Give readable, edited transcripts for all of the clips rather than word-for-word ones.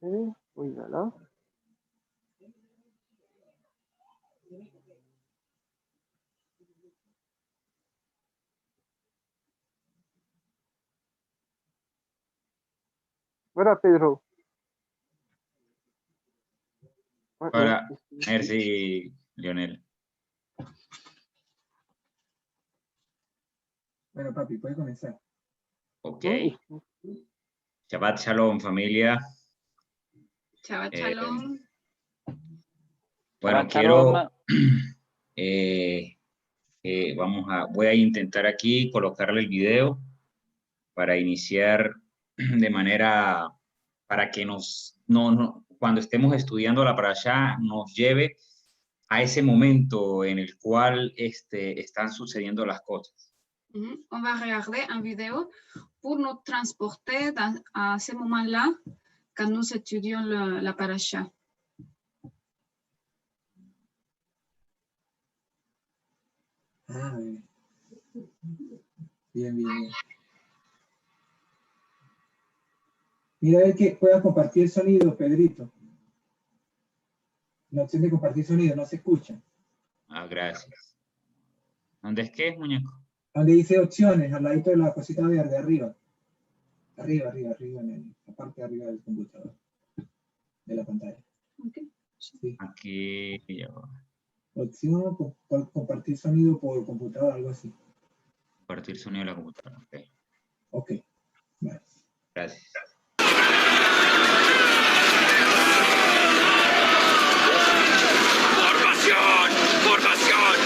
Oui, voilà. Voilà, Pedro. Voilà, merci Lionel. Bueno, papi, puede comenzar. Ok. Shabbat Shalom, familia. Shabbat Shalom. Bueno, Shabbat quiero... Shalom. voy a intentar aquí colocarle el video para iniciar de manera para que cuando estemos estudiando la parashá nos lleve a ese momento en el cual están sucediendo las cosas. On va regarder un vidéo pour nous transporter à ce moment-là quand nous étudions la parasha. Ah, bien, bien, bien. Mira a ver que puedas compartir el sonido, Pedrito. La opción de compartir sonido no se escucha. Ah, gracias. ¿Dónde es que, muñeco? Donde dice opciones, al ladito de la cosita verde, arriba. Arriba, en la parte de arriba del computador. De la pantalla. Okay. Sí. Aquí, ya va. Opción, compartir sonido por computador, algo así. Compartir sonido de la computadora. Ok. Ok. Vale. Gracias. ¡Formación! ¡Formación!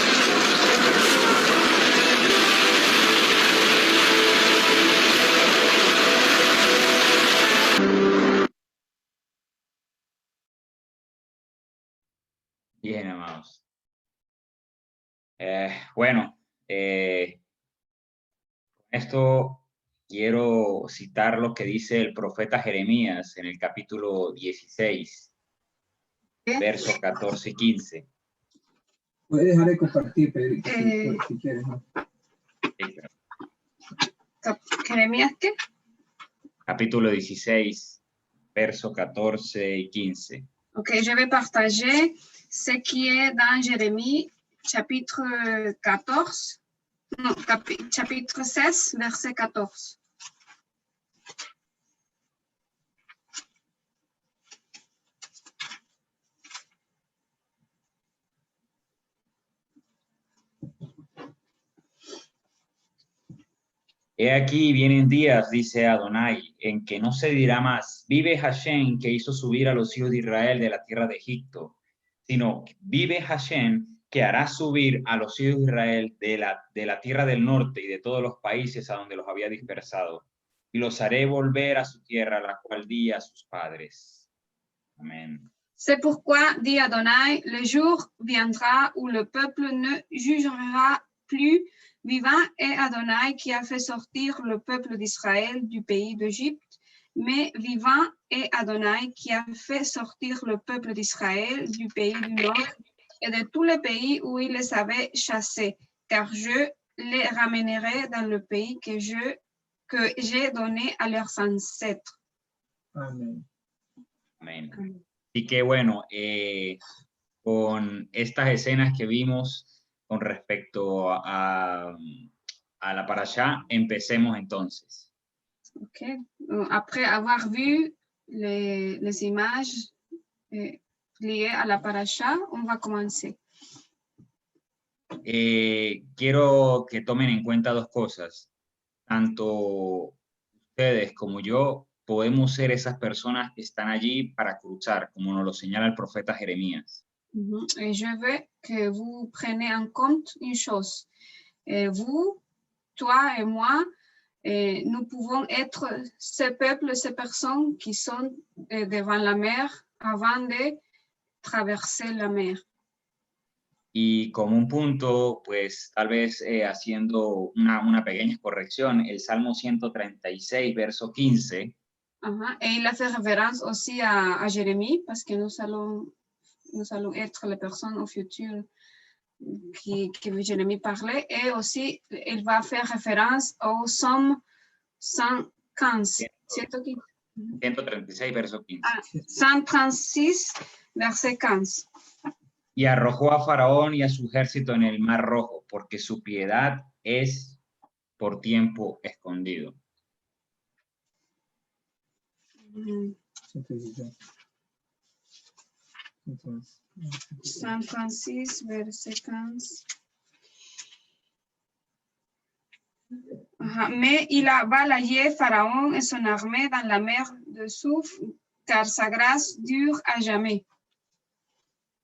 Bien, amados. Bueno, esto quiero citar lo que dice el profeta Jeremías en el capítulo 16, versos 14 y 15. Puedes dejar de compartir, Pedrito, si quieres, ¿no? Jeremías, ¿qué? Capítulo 16, versos 14 y 15. Ok, je vais partager ce qui est dans Jérémie, chapitre 14, non, chapitre 16, verset 14. He aquí vienen días, dice Adonai, en que no se dirá más, vive Hashem que hizo subir a los hijos de Israel de la tierra de Egipto, sino vive Hashem que hará subir a los hijos de Israel de la tierra del norte y de todos los países a donde los había dispersado, y los haré volver a su tierra, la cual di a sus padres. Amén. C'est pourquoi, dit Adonai, le jour viendra où le peuple ne jugera plus. Vivant est Adonai qui a fait sortir le peuple d'Israël du pays d'Égypte, mais vivant est Adonai qui a fait sortir le peuple d'Israël du pays du nord et de tous les pays où il les avait chassés, car je les ramènerai dans le pays que j'ai donné à leurs ancêtres. Amén. Amén. Así que bueno, con estas escenas que vimos con respecto a la parashá, empecemos entonces. Okay. Après avoir vu les images liées à la paracha, on va commencer. Quiero que tomen en cuenta dos cosas. Tanto ustedes como yo podemos ser esas personas que están allí para cruzar, como nos lo señala el profeta Jeremías. Et je veux que vous preniez en compte une chose. Vous, toi et moi, nous pouvons être ce peuple, ces personnes qui sont devant la mer avant de traverser la mer. Y como un punto, pues tal vez haciendo una pequeña corrección, el Salmo 136, verso 15. Et il a fait référence aussi à Jérémie, parce que nous allons être les personnes au futur qui Jérémie parlait, et aussi il va faire référence au Somme 115. 136, verso 15. 136, verset 15. Y arrojó a Faraón y a su ejército en el mar Rojo, porque su piedad es por tiempo escondido. 136, verset 15. Mais il a balayé Pharaon et son armée dans la mer de Souf, car sa grâce dure à jamais.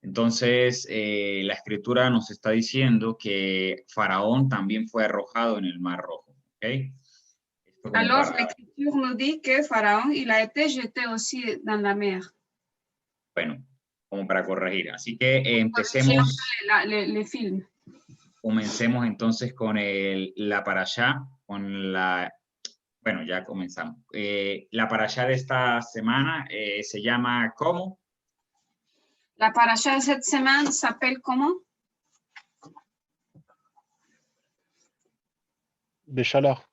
Entonces, la escritura nos está diciendo que Faraón también fue arrojado en el mar Rojo. ¿Okay? Alors, l'écriture nous dit que Pharaon, il a été jeté aussi dans la mer. Bueno, como para corregir. Así que empecemos. Les films. Comencemos entonces con la parashá, con la... Bueno, ya comenzamos. La parashá de esta semana se llama ¿cómo? La parashá de cette semaine s'appelle comment? Beshalach.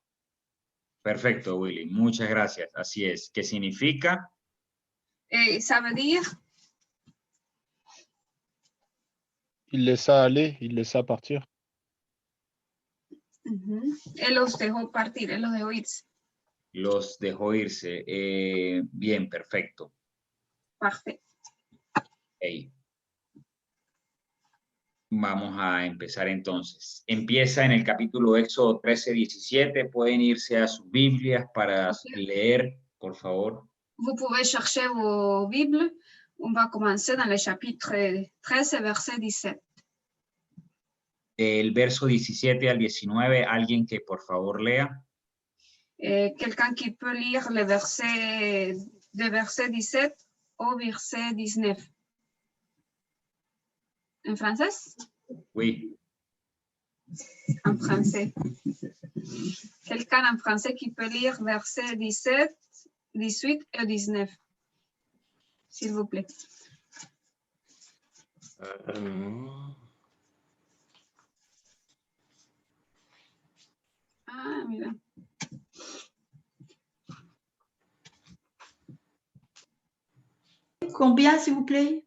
Perfecto, Willy. Muchas gracias. Así es. ¿Qué significa? Ça veut dire? Il laissa aller, il laissa partir. Él los dejó partir, él los dejó irse. Los dejó irse. Bien, perfecto. Parfait. Okay. Vamos a empezar entonces. Empieza en el capítulo Éxodo 13-17. Pueden irse a sus Biblias para leer, por favor. Vous pouvez chercher vos Bibles. On va commencer dans le chapitre 13, verset 17. Del verso 17 al 19, alguien que por favor lea. Quelqu'un qui peut lire le verset, de verset 17 au verset 19. En français? Oui. En français. Quelqu'un en français qui peut lire verset 17, 18 et 19. S'il vous plaît. Ah, mira. Combien, s'il vous plaît?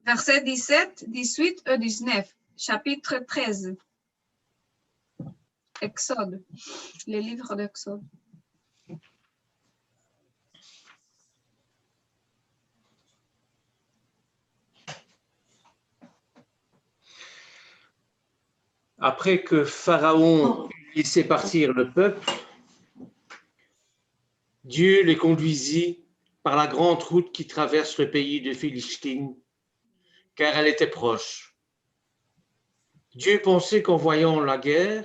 Verset 17, 18 et 19. Chapitre 13. Exode. Les livres d'Exode. Après que Pharaon eut laissé partir le peuple, Dieu les conduisit par la grande route qui traverse le pays de Philistine, car elle était proche. Dieu pensait qu'en voyant la guerre,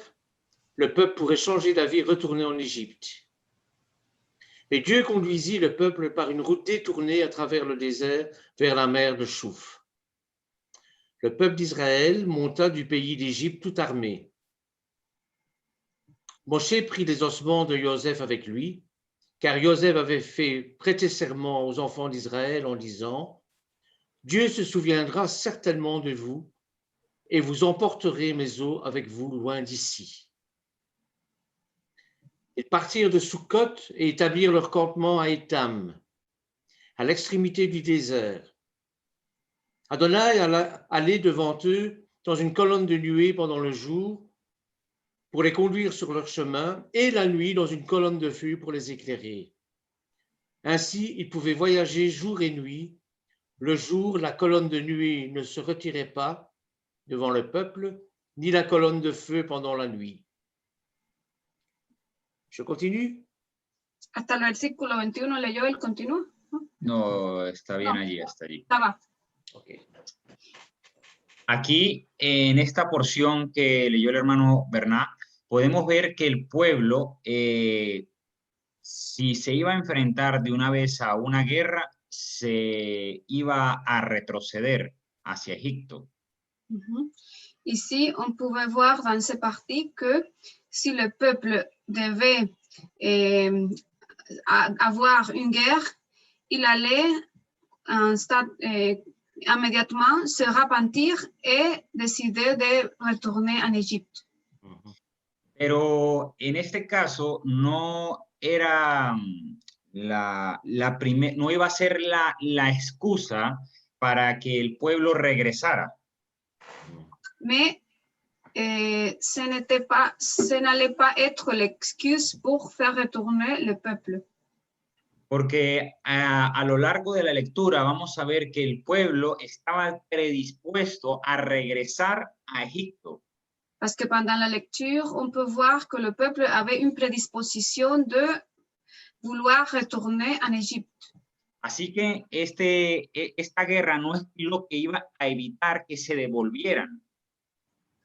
le peuple pourrait changer d'avis et retourner en Égypte. Et Dieu conduisit le peuple par une route détournée à travers le désert vers la mer de Chouf. Le peuple d'Israël monta du pays d'Égypte tout armé. Moshe prit les ossements de Joseph avec lui, car Joseph avait fait prêter serment aux enfants d'Israël en disant « Dieu se souviendra certainement de vous, et vous emporterez mes os avec vous loin d'ici. » Ils partirent de Sukkot et établirent leur campement à Étam, à l'extrémité du désert. Adonai allait devant eux dans une colonne de nuée pendant le jour pour les conduire sur leur chemin et la nuit dans une colonne de feu pour les éclairer. Ainsi, ils pouvaient voyager jour et nuit. Le jour, la colonne de nuée ne se retirait pas devant le peuple, ni la colonne de feu pendant la nuit. Je continue? Hasta el versículo 21 leyó, él continúa. No, está bien No. allí, hasta allí. Estaba. Okay. Aquí, en esta porción que leyó el hermano Bernat, podemos ver que el pueblo, si se iba a enfrentar de una vez a una guerra, se iba a retroceder hacia Egipto. Ici, on pouvait voir dans ces parties que si le peuple devait avoir une guerre, il allait immédiatement se repentir et décider de retourner en Égypte. Pero en este caso no era no iba a ser la excusa para que el pueblo regresara. Mais ce n'allait pas être l'excuse pour faire retourner le peuple. Porque a lo largo de la lectura vamos a ver que el pueblo estaba predispuesto a regresar a Egipto. Parce que pendant la lecture, on peut voir que le peuple avait une prédisposition de vouloir retourner en Égypte. Así que esta guerra no es lo que iba a evitar que se devolvieran.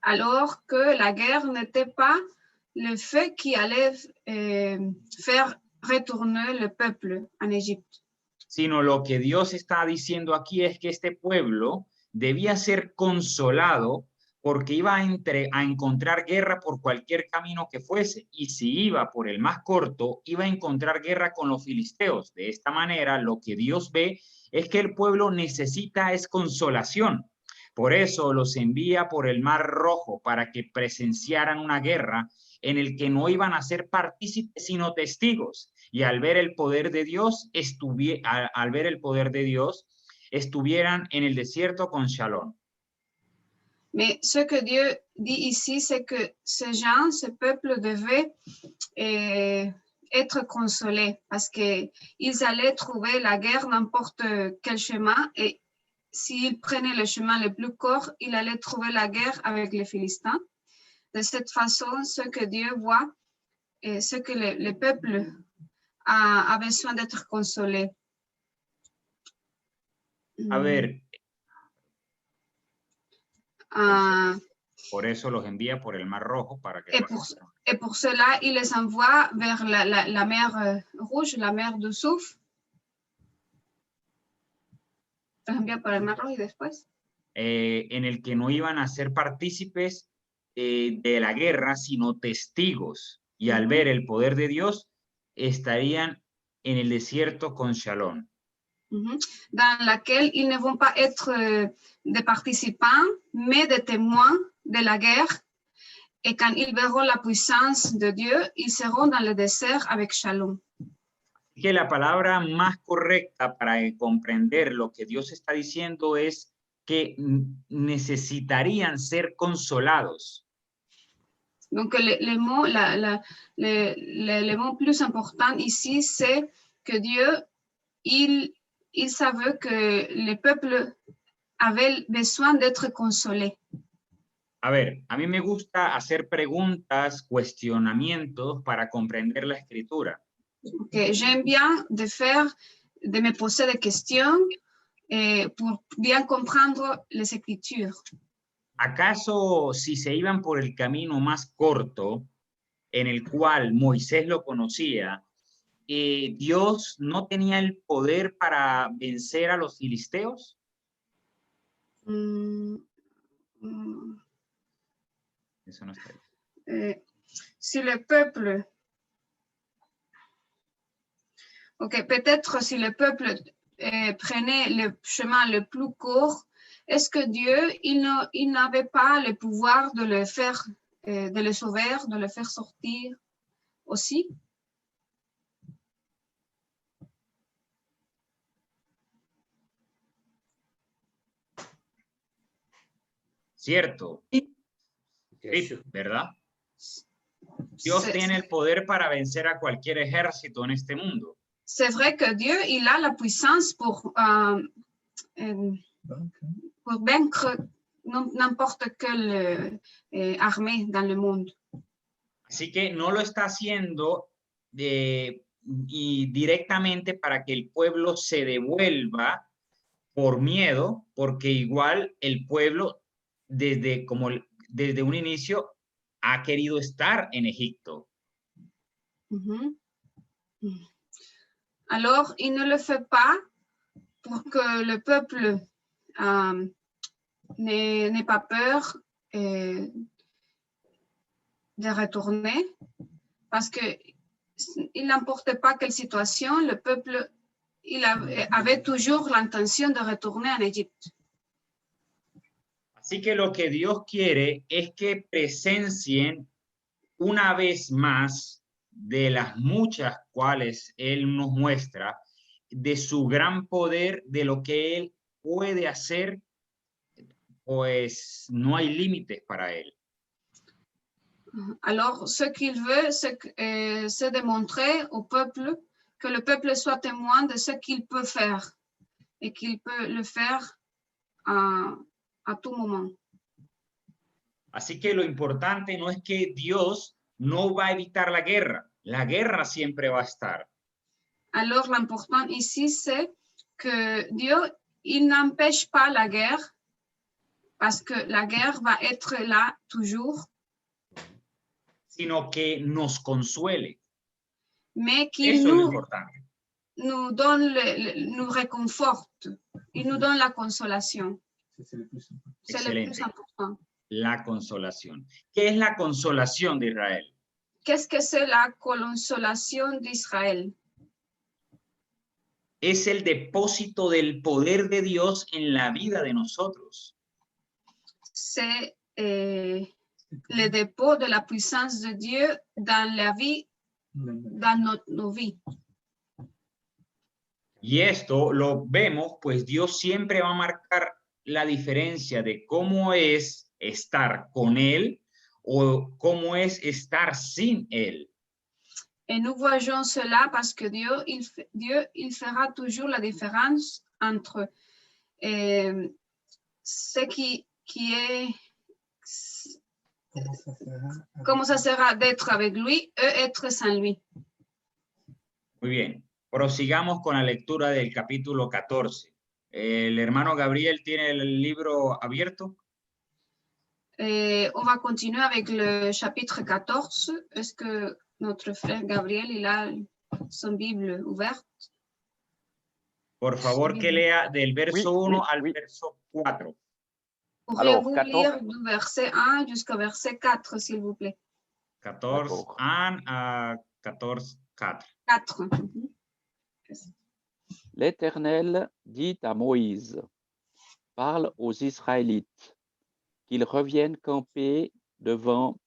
Alors que la guerre n'était pas le fait qui allait faire retourner le peuple en Égypte. Sino lo que Dios está diciendo aquí es que este pueblo debía ser consolado porque iba a encontrar guerra por cualquier camino que fuese, y si iba por el más corto, iba a encontrar guerra con los filisteos. De esta manera, lo que Dios ve es que el pueblo necesita es consolación. Por eso los envía por el Mar Rojo para que presenciaran una guerra en el que no iban a ser partícipes, sino testigos. Y al ver el poder de Dios, estuvieran en el desierto con Shalom. Mais ce que Dieu dit ici, c'est que ces gens, ce peuple devait être consolés parce qu'ils allaient trouver la guerre n'importe quel chemin, et s'ils prenaient le chemin le plus court, ils allaient trouver la guerre avec les Philistins. De cette façon, ce que Dieu voit et ce que le peuple a besoin d'être consolé. A ver, por eso los envía por el Mar Rojo para que et pour cela, il les envoie vers la mer Rouge, la mer du Souf. Los envía por el Mar Rojo y después. En el que no iban a ser partícipes de la guerra, sino testigos. Y al ver el poder de Dios, estarían en el desierto con Shalom. Dans laquelle ils ne vont pas être des participants, mais des témoins de la guerre. Et quand ils verront la puissance de Dieu, ils seront dans le désert avec Shalom. Que la palabra más correcta para comprender lo que Dios está diciendo es que necesitarían ser consolados. Donc, le mot plus important ici, c'est que Dieu, il savait que le peuple avait besoin d'être consolé. A ver, a mí me gusta hacer preguntas, cuestionamientos para comprender la escritura. Okay. J'aime bien de me poser des questions pour bien comprendre les Écritures. ¿Acaso si se iban por el camino más corto, en el cual Moisés lo conocía, Dios no tenía el poder para vencer a los filisteos? Eso no está ahí. Si le peuple... Ok, peut-être si le peuple prenait le chemin le plus court, est-ce que Dieu, il n'avait pas le pouvoir de le faire, de le sauver, de le faire sortir aussi? Cierto. Sí, ¿verdad? Dios tiene el poder para vencer a cualquier ejército en este mundo. C'est vrai que Dieu, il a la puissance pour vaincre n'importe quelle armée dans le monde. Así que no lo está haciendo y directamente para que el pueblo se devuelva por miedo, porque igual el pueblo desde un inicio ha querido estar en Egipto. Alors, il ne le fait pas pour que le peuple n'ait pas peur de retourner, parce qu'il n'importe pas quelle situation, le peuple avait toujours l'intention de retourner en Égypte. Así que lo que Dios quiere es que presencien una vez más de las muchas cuales Él nos muestra, de su gran poder, de lo que Él puede hacer, pues no hay límites para Él. Alors, ce qu'il veut, c'est de montrer au peuple, que le peuple soit témoin de ce qu'il peut faire et qu'il peut le faire à tout moment. Así que lo importante no es que Dios no va a evitar la guerra siempre va a estar. Alors, l'important ici, c'est que Dieu, il n'empêche pas la guerre, parce que la guerre va être là toujours, Sino que nos consuele. mais qu'il Eso es lo nous, importante. nous donne, nous réconforte, il nous donne la consolation. C'est le plus important. C'est le Excelente. plus important. La consolación. ¿Qué es la consolación de Israel? Qu'est-ce que c'est la consolation d'Israël? Es el depósito del poder de Dios en la vida de nosotros. C'est le dépôt de la puissance de Dieu dans la vie, dans nos vies. Y esto lo vemos, pues Dios siempre va a marcar la diferencia de cómo es estar con Él o cómo es estar sin Él. Et nous voyons cela parce que Dieu, il fera toujours la différence entre ce qui est, comment ça sera d'être avec lui et être sans lui. Muy bien, prosigamos con la lectura del capítulo 14. El hermano Gabriel tiene el libro abierto. On va continuer avec le chapitre 14. Est-ce que notre frère Gabriel, il a son Bible ouverte? Por favor, que lea del verso 1 al oui. verso 4. Pourriez-vous 14. lire du verset 1 jusqu'au verset 4, s'il vous plaît? 14, D'accord. 1 à 14, 4. 4. L'Éternel dit à Moïse, parle aux Israélites, qu'ils reviennent camper devant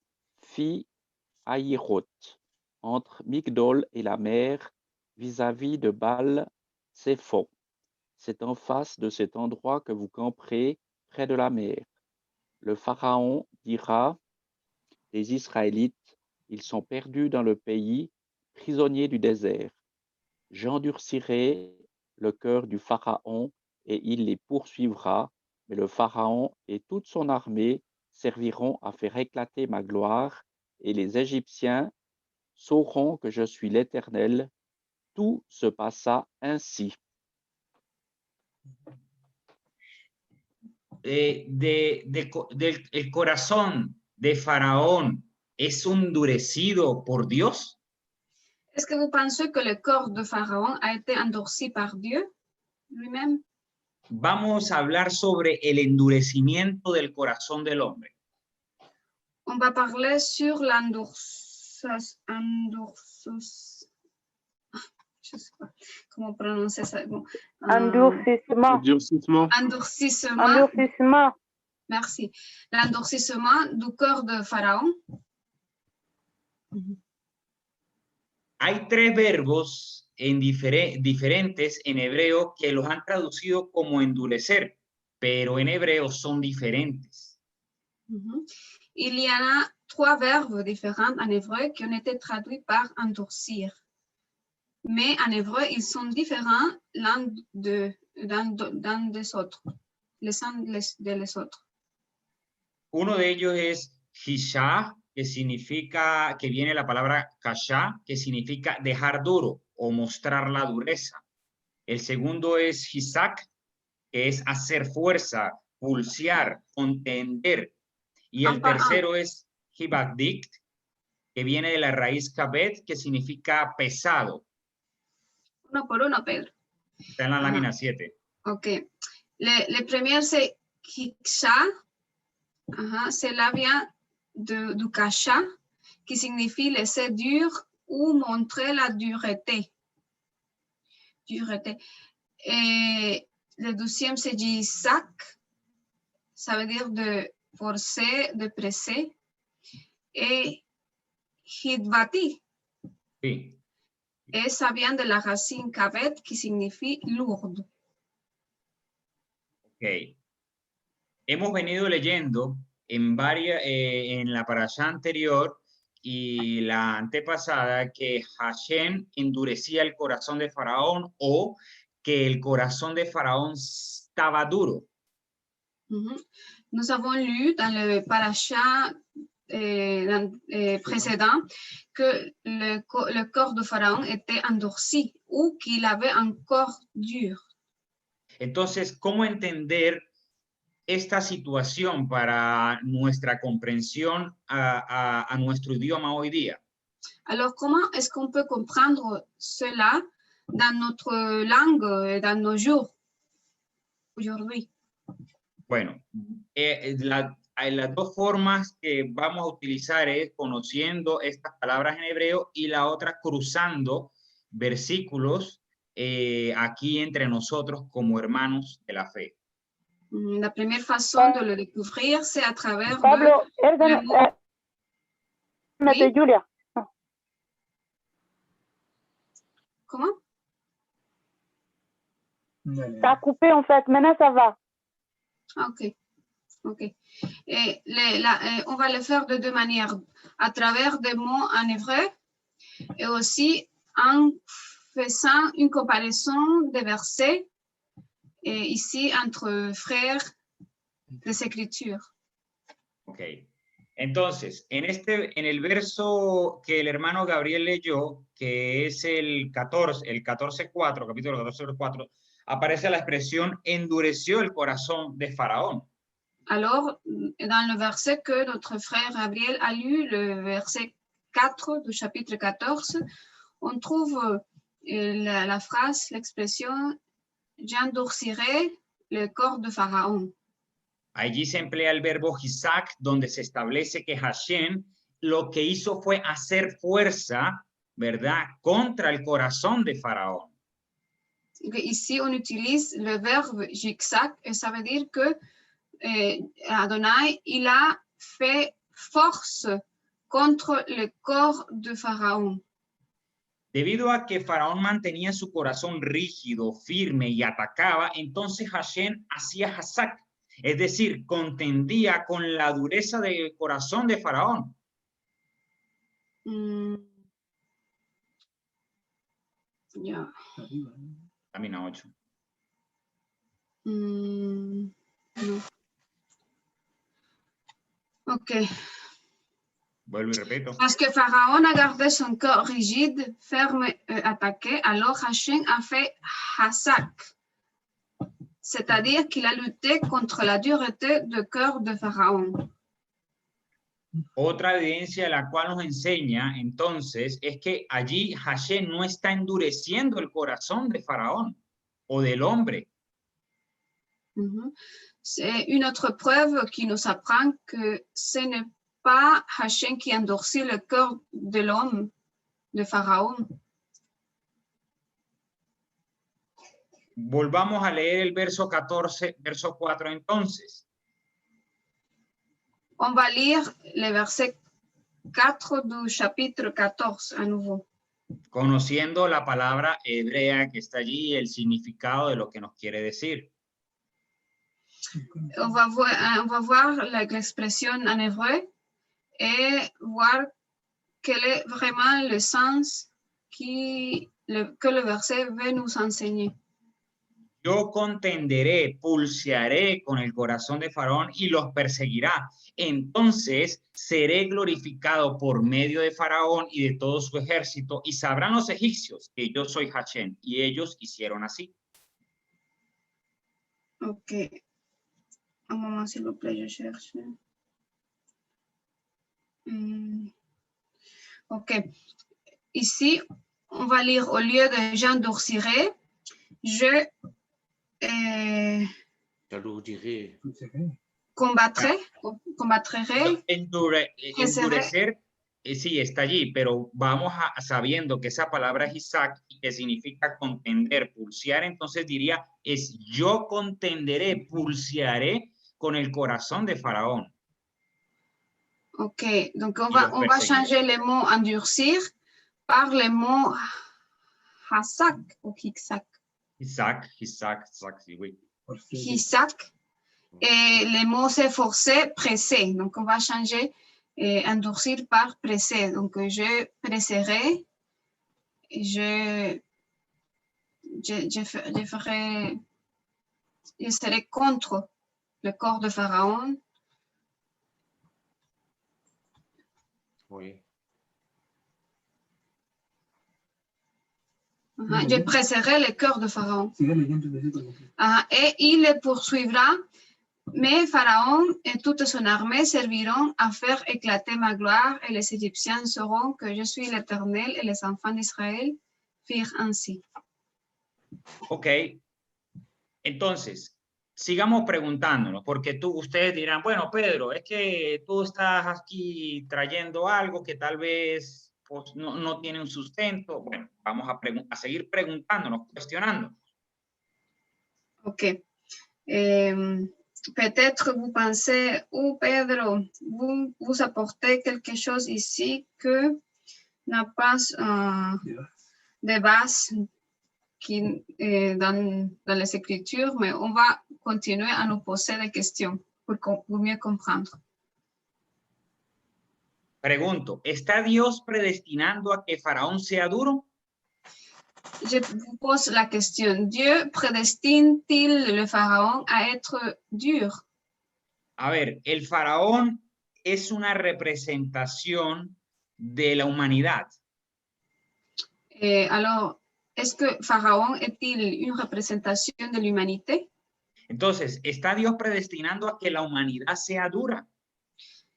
Phi-Hahiroth, entre Migdol et la mer, vis-à-vis de Baal-Tsephon. C'est en face de cet endroit que vous camperez près de la mer. Le Pharaon dira des Israélites, ils sont perdus dans le pays, prisonniers du désert. J'endurcirai le cœur du Pharaon et il les poursuivra, mais le Pharaon et toute son armée serviront à faire éclater ma gloire et les Égyptiens sauront que je suis l'Éternel. Tout se passa ainsi. El corazón de Faraón es endurecido por Dios. Est-ce que vous pensez que le corps de Pharaon a été endurci par Dieu lui-même? Vamos a hablar sobre el endurecimiento del corazón del hombre. On va parler sur je sais pas comment prononcer ça. Bon, Endurcissement. endurcissement. Merci. L'endurcissement du corps de Pharaon. Hay tres verbos diferentes en hebreo que los han traducido como endurecer, pero en hebreo son diferentes. Il y en a 3 verbes différents en hébreu qui ont été traduits par endurcir. Mais en hébreu, ils sont différents l'un des autres, les uns de les autres. Uno de ellos es hishah, que significa, que viene la palabra kasha, que significa dejar duro o mostrar la dureza. El segundo es hisak, que es hacer fuerza, pulsear, contender. Y el tercero es hibakdikt, que viene de la raíz kabet, que significa pesado. Uno por uno, Pedro. Está en la lámina 7. Ok. Le premier, c'est hiksha. Cela vient du kasha, qui signifie laisser dur ou montrer la dureté. Et le deuxième, c'est jisak. Ça veut dire de forcer, de presser. Et hidvati, Sí. Et ça vient de la racine kavet qui signifie lourde. Ok. Hemos venido leyendo en la parasha anterior y la antepasada que Hashem endurecía el corazón de Faraón o que el corazón de Faraón estaba duro. Nous avons lu dans le parasha précédent que le corps de Pharaon était endurci ou qu'il avait un corps dur. Entonces, ¿cómo entender esta situación para nuestra comprensión a nuestro idioma hoy día? Alors, comment est-ce qu'on peut comprendre cela dans notre langue et dans nos jours aujourd'hui? Bueno, las dos formas que vamos a utilizar es conociendo estas palabras en hebreo y la otra cruzando versículos aquí entre nosotros como hermanos de la fe. La première façon de le découvrir, c'est à travers Pablo, Oui. Julia. Comment? Dale. Ça a coupé en fait, maintenant ça va. Ok. Et on va le faire de deux manières, à travers des mots en hébreu et aussi en faisant une comparaison des versets et ici entre frères des Écritures. Ok. Entonces, en el verso que el hermano Gabriel leyó, que es el 14:4, capítulo 14:4, aparece la expresión endureció el corazón de Faraón. Alors, dans le verset que notre frère Gabriel a lu, le verset 4 du chapitre 14, on trouve la phrase, l'expression « J'endurcirai le corps de Pharaon ». Allí se emplea el verbo hisak, donde se establece que Hashem lo que hizo fue hacer fuerza, ¿verdad?, contra el corazón de Faraón. Ici, on utilise le verbe jiksak et ça veut dire que Adonai, il a fait force contre le corps de Pharaon. Debido a que Faraón mantenía su corazón rígido, firme y atacaba, entonces Hashem hacía hasak, es decir, contendía con la dureza del corazón de Faraón. Yeah. Camina 8. No. Ok. Vuelvo y repito. Parce que Pharaon a gardé son corps rigide, ferme et attaqué, alors Hashem a fait hasak. C'est-à-dire qu'il a lutté contre la dureté du cœur de Pharaon. Otra evidencia de la cual nos enseña entonces es que allí Hashem no está endureciendo el corazón de Faraón o del hombre. C'est une autre preuve qui nous apprend que ce n'est pas Hashem qui endurcit le cœur de l'homme, de Pharaon. Volvamos a leer el verso 14, verso 4 entonces. On va lire le verset 4 du chapitre 14 à nouveau. Conociendo la palabra hebrea que está allí y el significado de lo que nos quiere decir. On va voir l'expression en hébreu et voir quel est vraiment le sens que le verset veut nous enseigner. Yo contenderé, pulsearé con el corazón de Faraón y los perseguirá. Entonces seré glorificado por medio de Faraón y de todo su ejército, y sabrán los egipcios que yo soy Hashem, y ellos hicieron así. Ok. Un moment, s'il vous plaît, je cherche. Ok. Ici, on va lire au lieu de j'endurcirai, je combattrai. Endurecer, sí, está allí, pero vamos sabiendo que esa palabra es Isaac y que significa contender, pulsear, entonces diría, es yo contenderé, pulsearé con el corazón de Faraón. Ok, donc on va changer les mots endurcir par les mots Hasak ou Hiksak. Isaac, sí, oui. Por fin. Hisak. Et les mots s'efforcer, presser. Donc, on va changer endurcir par presser. Donc, je presserai. Je serai contre le corps de Pharaon. Oui. Je presserai le cœur de Pharaon. Sigue leyendo el versículo. Et il les poursuivra, mais Pharaon et toute son armée serviront à faire éclater ma gloire, et les Égyptiens sauront que je suis l'Éternel, et les enfants d'Israël firent ainsi. Ok. Entonces, sigamos preguntándonos, porque ustedes dirán, bueno, Pedro, es que tú estás aquí trayendo algo que tal vez pues, no tiene un sustento. Bueno, vamos a seguir preguntándonos, cuestionando. Ok. Peut-être vous pensez, Pedro, vous apportez quelque chose ici que n'a pas de base dans les Écritures, mais on va continuer à nous poser des questions pour mieux comprendre. Pregunto, ¿está Dios predestinando a que Faraón sea duro? Je vous pose la question, Dieu prédestine-t-il le Pharaon à être dur? A ver, el Faraón es una representación de la humanidad. Alors, est-ce que Pharaon est-il une représentation de l'humanité? Entonces, ¿está Dios predestinando a que la humanidad sea dura?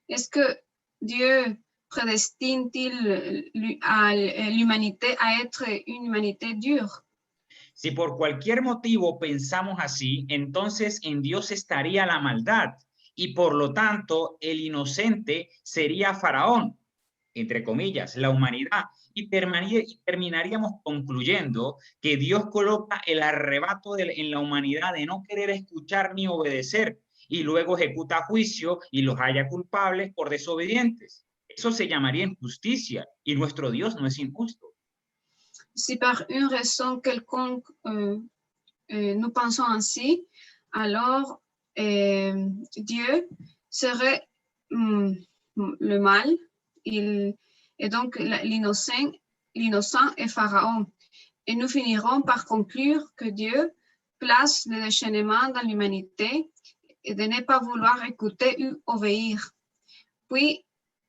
Est-ce que Dieu prédestine-t-il à l'humanité à être une humanité dure? Si por cualquier motivo pensamos así, entonces en Dios estaría la maldad y por lo tanto el inocente sería Faraón, entre comillas, la humanidad, y terminaríamos concluyendo que Dios coloca el arrebato en la humanidad de no querer escuchar ni obedecer y luego ejecuta juicio y los halla culpables por desobedientes. Eso se llamaría injusticia y nuestro Dios no es injusto. Si par une raison quelconque nous pensons ainsi, alors Dieu serait le mal et donc l'innocent est Pharaon. Et nous finirons par conclure que Dieu place le déchaînement dans l'humanité et de ne pas vouloir écouter ou obéir. Puis,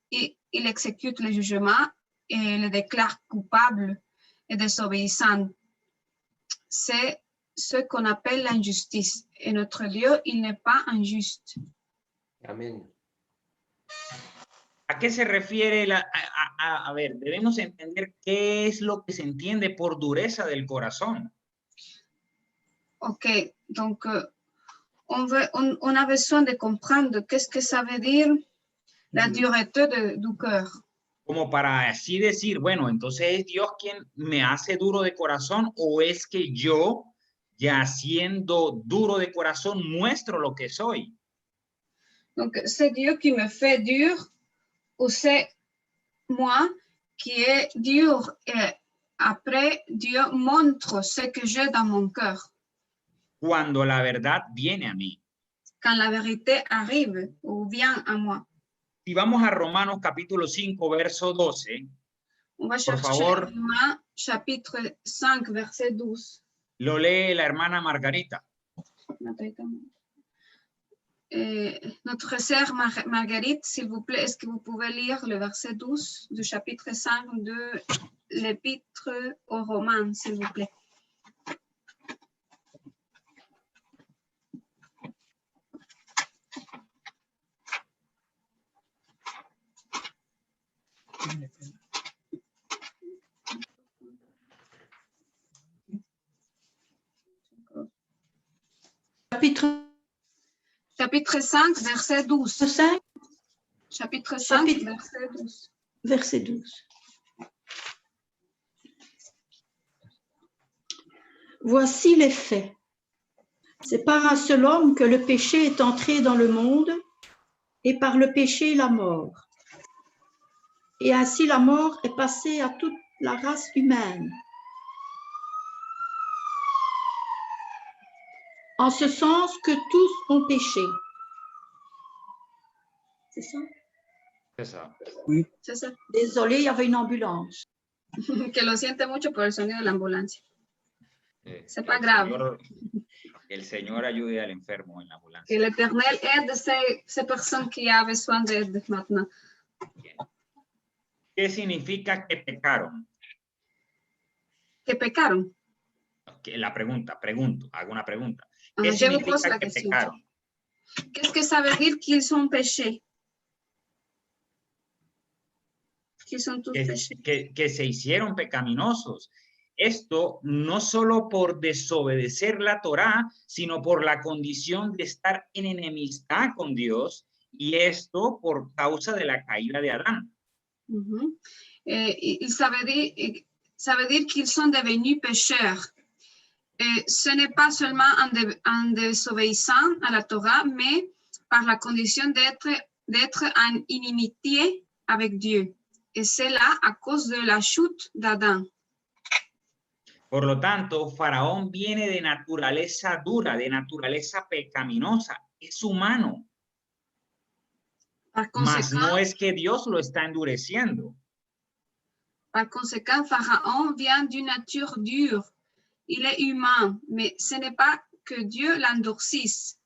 il exécute le jugement et le déclare coupable et désobéissant. C'est ce qu'on appelle l'injustice. Et notre Dieu, il n'est pas injuste. Amén. ¿A qué se refiere? A ver, debemos entender qué es lo que se entiende por dureza del corazón. Ok, donc on a besoin de comprendre qu'est-ce que ça veut dire la dureté du cœur. Como para así decir, bueno, entonces ¿es Dios quien me hace duro de corazón o es que yo, ya siendo duro de corazón, muestro lo que soy? Donc, c'est Dieu qui me fait dur ou c'est moi qui est dur et après Dieu montre ce que j'ai dans mon cœur? Cuando la verdad viene a mí. Quand la vérité arrive ou vient à moi. Si vamos a Romanos capítulo 5, verso 12, on va por chercher favor, Romains chapitre 5, verset 12. Lo lee la hermana Margarita. Notre sœur Marguerite, s'il vous plaît, est-ce que vous pouvez lire le verset 12 du chapitre 5 de l'épître aux Romains, s'il vous plaît? Chapitre 5, verset 12. 5, Chapitre 5, verset 12. Verset 12. Voici les faits. C'est par un seul homme que le péché est entré dans le monde, et par le péché la mort. Et ainsi la mort est passée à toutes la race humaine. En ce sens que tous ont péché. C'est ça? C'est ça. Oui. C'est ça. Désolé, il y avait une ambulance. Que lo siente mucho por el sonido de la ambulancia. C'est pas El grave. El Señor ayude al enfermo en la Que ambulancia. l'Éternel aide ces personnes qui ont besoin d'aide maintenant. ¿Qué significa que pecaron? Que pecaron. La pregunta, hago una pregunta. Ah, ¿Qué je vous pose significa la que question. pecaron? Qu'est-ce que ça veut dire qu'ils ont péché? Qu'ils sont tous péchés. Que se hicieron pecaminosos. Esto no solo por desobedecer la Torá, sino por la condición de estar en enemistad con Dios, y esto por causa de la caída de Adán. Ça veut dire qu'ils sont devenus pécheurs. Ce n'est pas seulement en désobéissant à la Torah, mais par la condition d'être en inimitié avec Dieu. Et c'est là à cause de la chute d'Adam. Por lo tanto, Faraón viene de naturaleza dura, de naturaleza pecaminosa, es humano. Mas no es que Dios lo está endureciendo. Par conséquent, Pharaon vient d'une nature dure. Il est humain, mais ce n'est pas que Dieu l'endurcisse.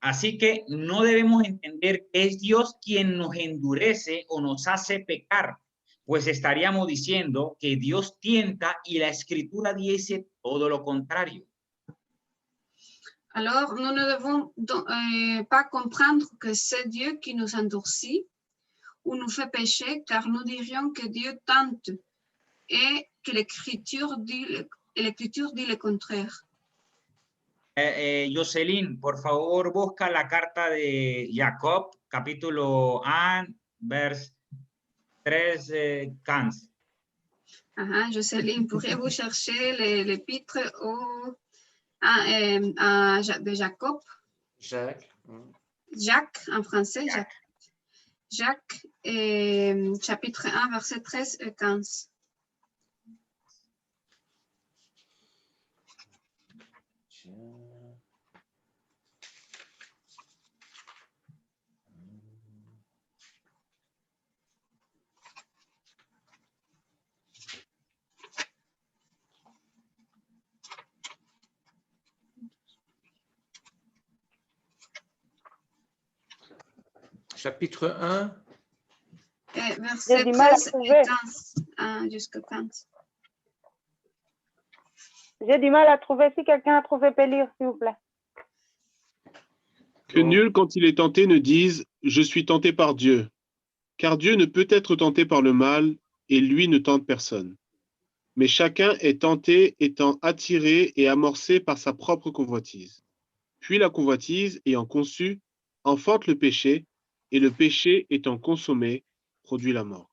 Así que no debemos entender que es Dios quien nos endurece o nos hace pecar, pues estaríamos diciendo que Dios tienta y la Escritura dice todo lo contrario. Alors, nous ne devons pas comprendre que c'est Dieu qui nous endurcit ou nous fait pécher, car nous dirions que Dieu tente et que l'Écriture dit le contraire. Jocelyn, por favor, busca la carta de Jacob, capítulo 1, vers 3, 15. Jocelyn, pourriez-vous chercher l'épître de Jacob? Jacques, en français, Jacques, chapitre 1, verset 13 et 15. Chapitre 1. Verset 13 et 15 jusqu'à 15. J'ai du mal à trouver. Si quelqu'un a trouvé, peut lire, s'il vous plaît. Que nul, quand il est tenté, ne dise « Je suis tenté par Dieu », car Dieu ne peut être tenté par le mal, et lui ne tente personne. Mais chacun est tenté étant attiré et amorcé par sa propre convoitise. Puis la convoitise, ayant conçu, enfante le péché, et le péché étant consommé, produit la mort.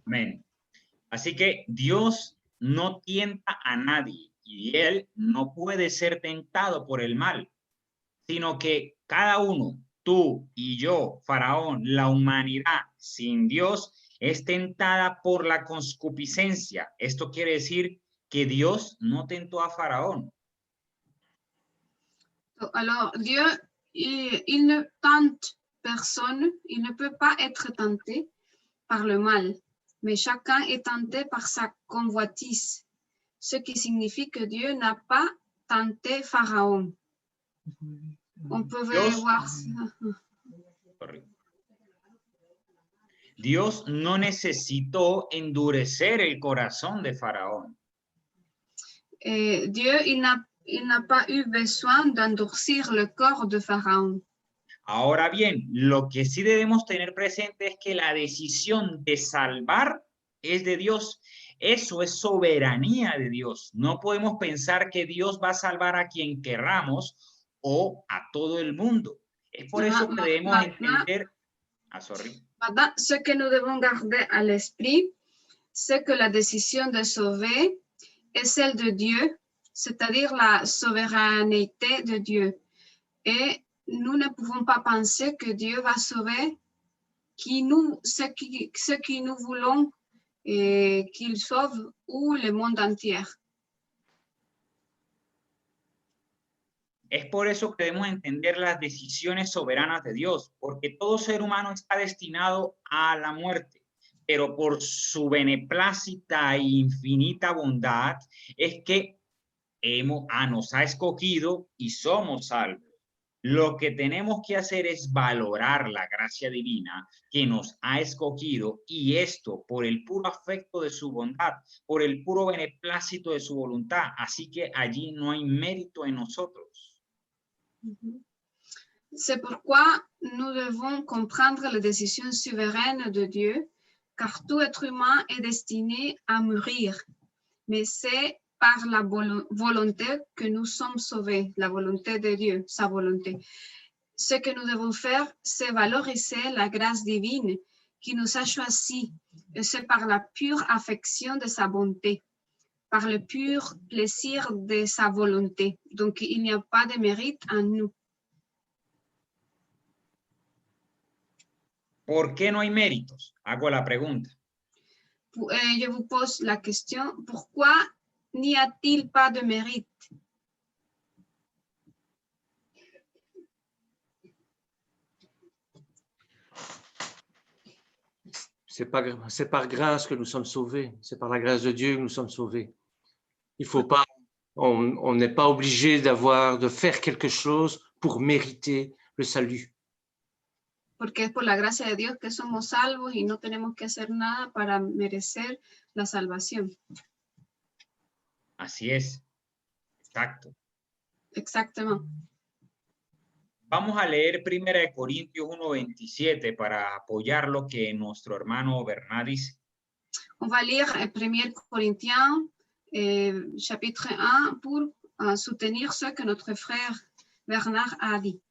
Amén. Así que Dios no tienta a nadie y Él no puede ser tentado por el mal, sino que cada uno, tú y yo, Faraón, la humanidad sin Dios, es tentada por la concupiscencia. Esto quiere decir que Dios no tentó a Faraón. Alors, Dieu, il ne tente personne, il ne peut pas être tenté par le mal, mais chacun est tenté par sa convoitise, ce qui signifie que Dieu n'a pas tenté Pharaon. On peut voir ça. Dios no necesitó endurecer el corazón de Faraón. Dieu, il n'a pas eu besoin d'endurcir le corps de Pharaon. Ahora bien, lo que sí debemos tener presente es que la decisión de salvar es de Dios. Eso es soberanía de Dios. No podemos pensar que Dios va a salvar a quien querramos o a todo el mundo. Es por eso que debemos entender... Maintenant, ce que nous devons garder à l'esprit, c'est que la décision de sauver est celle de Dieu, c'est-à-dire la souveraineté de Dieu. Et nous ne pouvons pas penser que Dieu va sauver ceux qui nous voulons qu'il sauve ou le monde entier. Es por eso que debemos entender las decisiones soberanas de Dios, porque todo ser humano está destinado a la muerte, pero por su beneplácita e infinita bondad es que nos ha escogido y somos salvos. Lo que tenemos que hacer es valorar la gracia divina que nos ha escogido, y esto por el puro afecto de su bondad, por el puro beneplácito de su voluntad. Así que allí no hay mérito en nosotros. C'est pourquoi nous devons comprendre les décisions souveraines de Dieu, car tout être humain est destiné à mourir. Mais c'est par la volonté que nous sommes sauvés, la volonté de Dieu, sa volonté. Ce que nous devons faire, c'est valoriser la grâce divine qui nous a choisis, et c'est par la pure affection de sa bonté, par le pur plaisir de sa volonté. Donc, il n'y a pas de mérite en nous. ¿Por qué no hay méritos? Hago la pregunta. Je vous pose la question, pourquoi n'y a-t-il pas de mérite? C'est par grâce que nous sommes sauvés. C'est par la grâce de Dieu que nous sommes sauvés. Il faut pas, on n'est pas obligé de faire quelque chose pour mériter le salut. Porque es por la gracia de Dios que somos salvos y no tenemos que hacer nada para merecer la salvación. Así es. Exacto. Exactement. Vamos a leer 1 Corintios 1:27 para apoyar lo que nuestro hermano Bernard dice. On va lire 1 Corinthiens, chapitre 1, pour soutenir ce que notre frère Bernard a dit.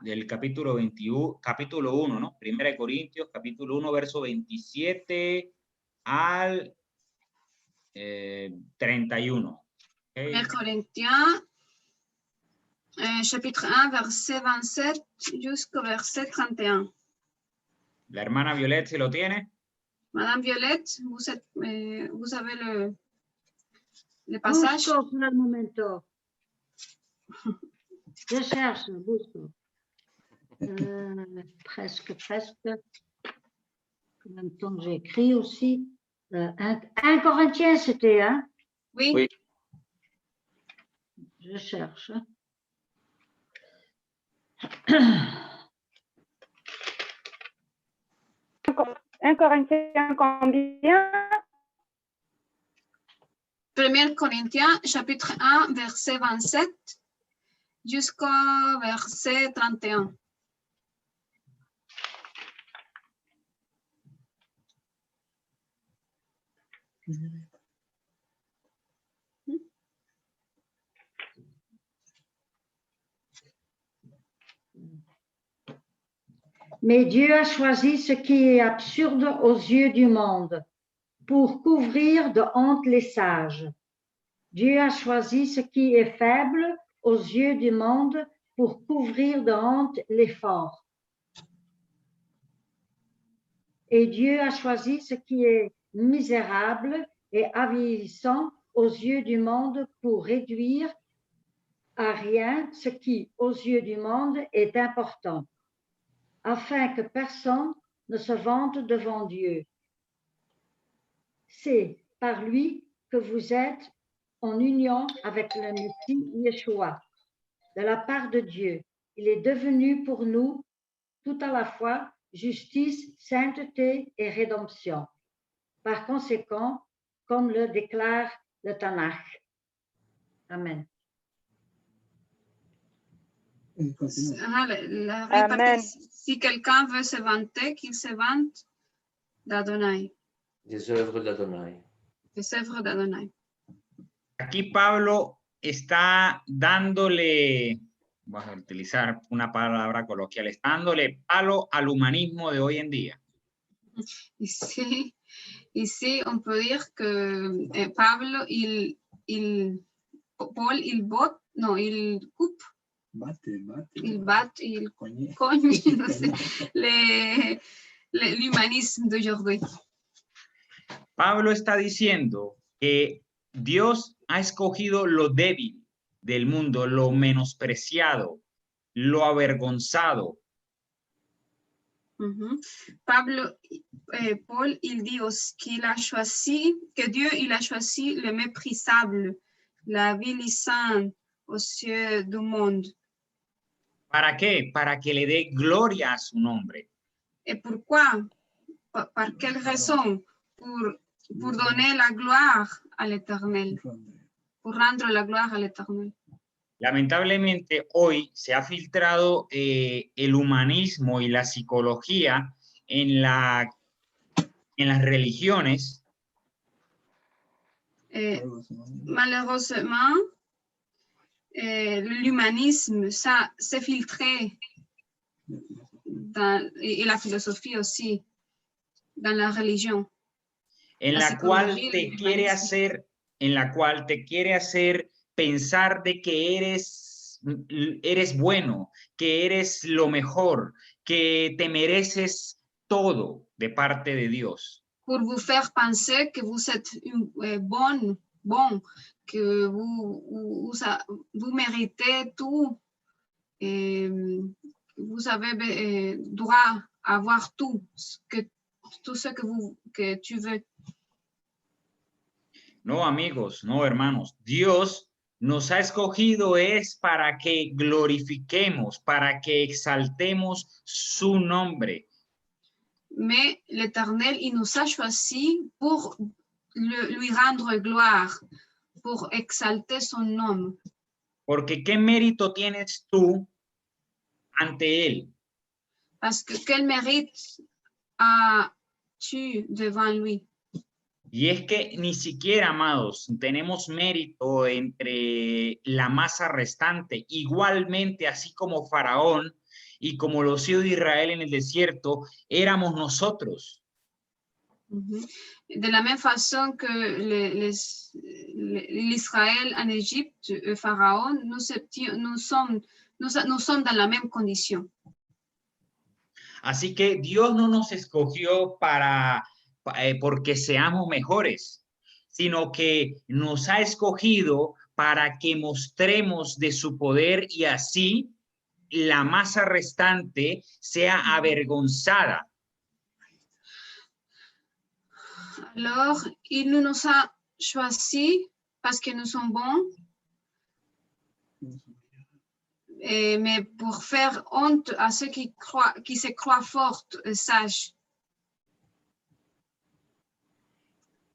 Del capítulo 21, capítulo 1, ¿no? 1 Corintios, capítulo 1, verso 27 al 31. Okay. 1 Corinthiens, chapitre 1, verset 27 jusqu'au verset 31. La hermana Violette, ¿se lo tiene? Madame Violette, vous avez le passage? Busco por el momento. Je cherche, busco. Presque. En même temps que j'écris aussi. 1 Corinthiens, c'était, hein? Oui. Oui. Je cherche. Un Corinthiens combien? 1 Corinthiens, chapitre 1, verset 27 jusqu'au verset 31. Mais Dieu a choisi ce qui est absurde aux yeux du monde pour couvrir de honte les sages. Dieu a choisi ce qui est faible aux yeux du monde pour couvrir de honte les forts. Et Dieu a choisi ce qui est misérable et avilissant aux yeux du monde pour réduire à rien ce qui, aux yeux du monde, est important, afin que personne ne se vante devant Dieu. C'est par lui que vous êtes en union avec le Messie Yeshua, de la part de Dieu. Il est devenu pour nous tout à la fois justice, sainteté et rédemption. Par conséquent, comme le déclare le Tanakh. Amen. Amen. Si quelqu'un veut se vanter, qu'il se vante d'Adonai, Des œuvres d'Adonai. des œuvres d'Adonai. Aquí Pablo está dándole, vamos a utilizar una palabra coloquial, está dándole palo al humanismo de hoy en día. Ici, Ici, on peut dire que Paul, il botte, non, il coupe, il bat, il Coñe. cogne, no sé, l'humanisme d'aujourd'hui. Pablo está diciendo que Dios ha escogido lo débil del mundo, lo menospreciado, lo avergonzado. Paul, il dit aussi qu'il a choisi, que Dieu, il a choisi le méprisable, l'avilissant aux yeux du monde. ¿Para qué? Para que le dé gloria a su nombre. Et pourquoi? Par quelle raison? Pour donner la gloire à l'Éternel, pour rendre la gloire à l'Éternel. Lamentablemente hoy se ha filtrado el humanismo y la psicología en las religiones. Malheureusement, l'humanisme, ça s'est filtré et la philosophie aussi, dans la religion. En la cual te quiere hacer pensar de que eres bueno, que eres lo mejor, que te mereces todo de parte de Dios. Pour vous faire penser que vous êtes bon, que vous méritez tout, et vous avez droit à avoir tout ce que tu veux. No, amigos, no, hermanos. Dios nos ha escogido es para que glorifiquemos, para que exaltemos su nombre. Mais l'Éternel, il nous a choisis pour lui rendre gloire, pour exalter son nom. Porque ¿qué mérito tienes tú ante Él? Parce que quel mérite as-tu devant lui? Y es que ni siquiera, amados, tenemos mérito entre la masa restante. Igualmente, así como Faraón y como los hijos de Israel en el desierto, éramos nosotros. De la même façon que l'Israël en Égypte, Pharaon, nous sommes dans la même condition. Así que Dios no nos escogió porque seamos mejores, sino que nos ha escogido para que mostremos de su poder y así la masa restante sea avergonzada. Alors, il nous a choisis parce que nous sommes bons, mais pour faire honte à ceux qui se croient forts et sages.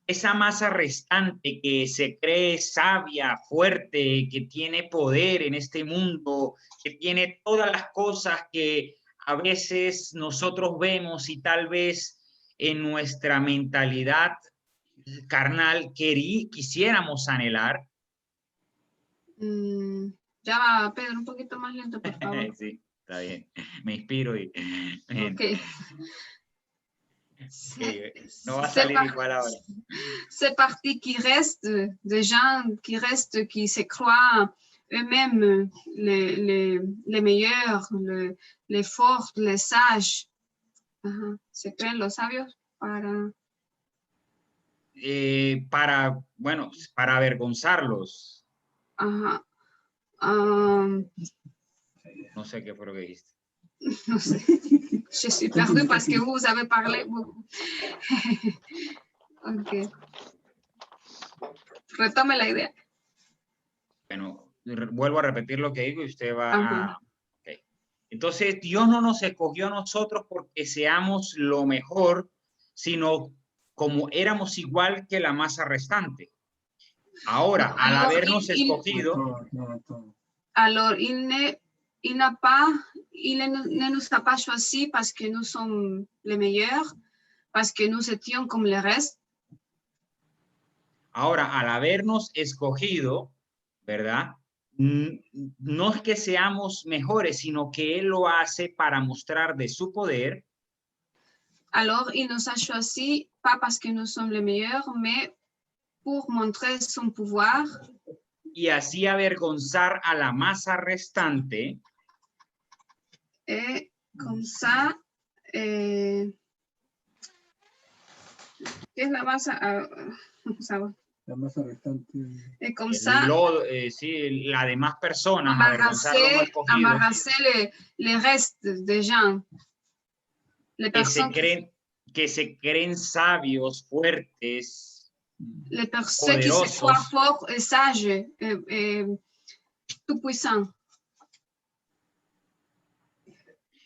Esa masa restante que se cree sabia, fuerte, que tiene poder en este mundo, que tiene todas las cosas que a veces nosotros vemos y tal vez en nuestra mentalidad carnal quisiéramos anhelar. Ya va, Pedro, un poquito más lento, por favor. Sí, está bien. Me inspiro y... Okay. No va a salir igual ahora. C'est parti qui reste, des gens qui se croient eux-mêmes les meilleurs, les forts, les sages. Se creen los sabios para avergonzarlos. No sé qué fue lo que dijiste. No sé. Je suis perdue parce que vous avez parlé beaucoup. Ok. Retome la idea. Bueno, vuelvo a repetir lo que digo y usted va a... Okay. Entonces, Dios no nos escogió a nosotros porque seamos lo mejor, sino como éramos igual que la masa restante. Ahora, al habernos escogido... Alors, il ne nous a pas choisis parce que nous sommes les meilleurs, parce que nous étions comme le reste. Ahora, al habernos escogido, ¿verdad? No es que seamos mejores, sino que Él lo hace para mostrar de su poder. Alors, il nous a choisis, pas parce que nous sommes les meilleurs, mais pour montrer son pouvoir y así avergonzar a la masa restante et comme ça, qu'est-ce que la masa? Ça va. La masa restante. Et comme ça, sí, las demás personas, avergonzar a los no escogidos embarrasser les restes des gens, les personnes que se creen sabios, fuertes, les personnes qui se croient forts et sages et tout puissants.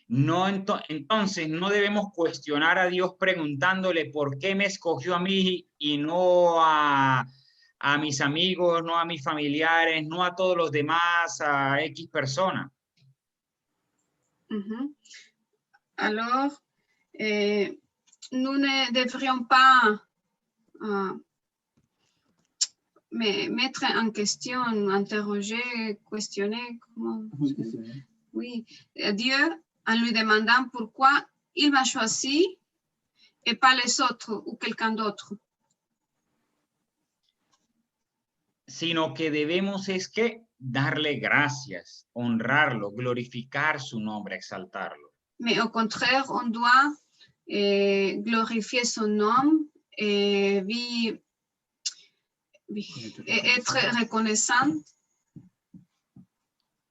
No, entonces no debemos cuestionar a Dios preguntándole por qué me escogió a mí y no a mis amigos, no a mis familiares, no a todos los demás, a X personas. Alors, nous ne devrions pas mettre en question, interroger, questionner. Oui, Dieu, en lui demandant pourquoi il m'a choisi et pas les autres ou quelqu'un d'autre. Sino que debemos es que darle gracias, honrarlo, glorificar su nombre, exaltarlo. Mais au contraire, on doit glorifier son nom et être reconnaissant.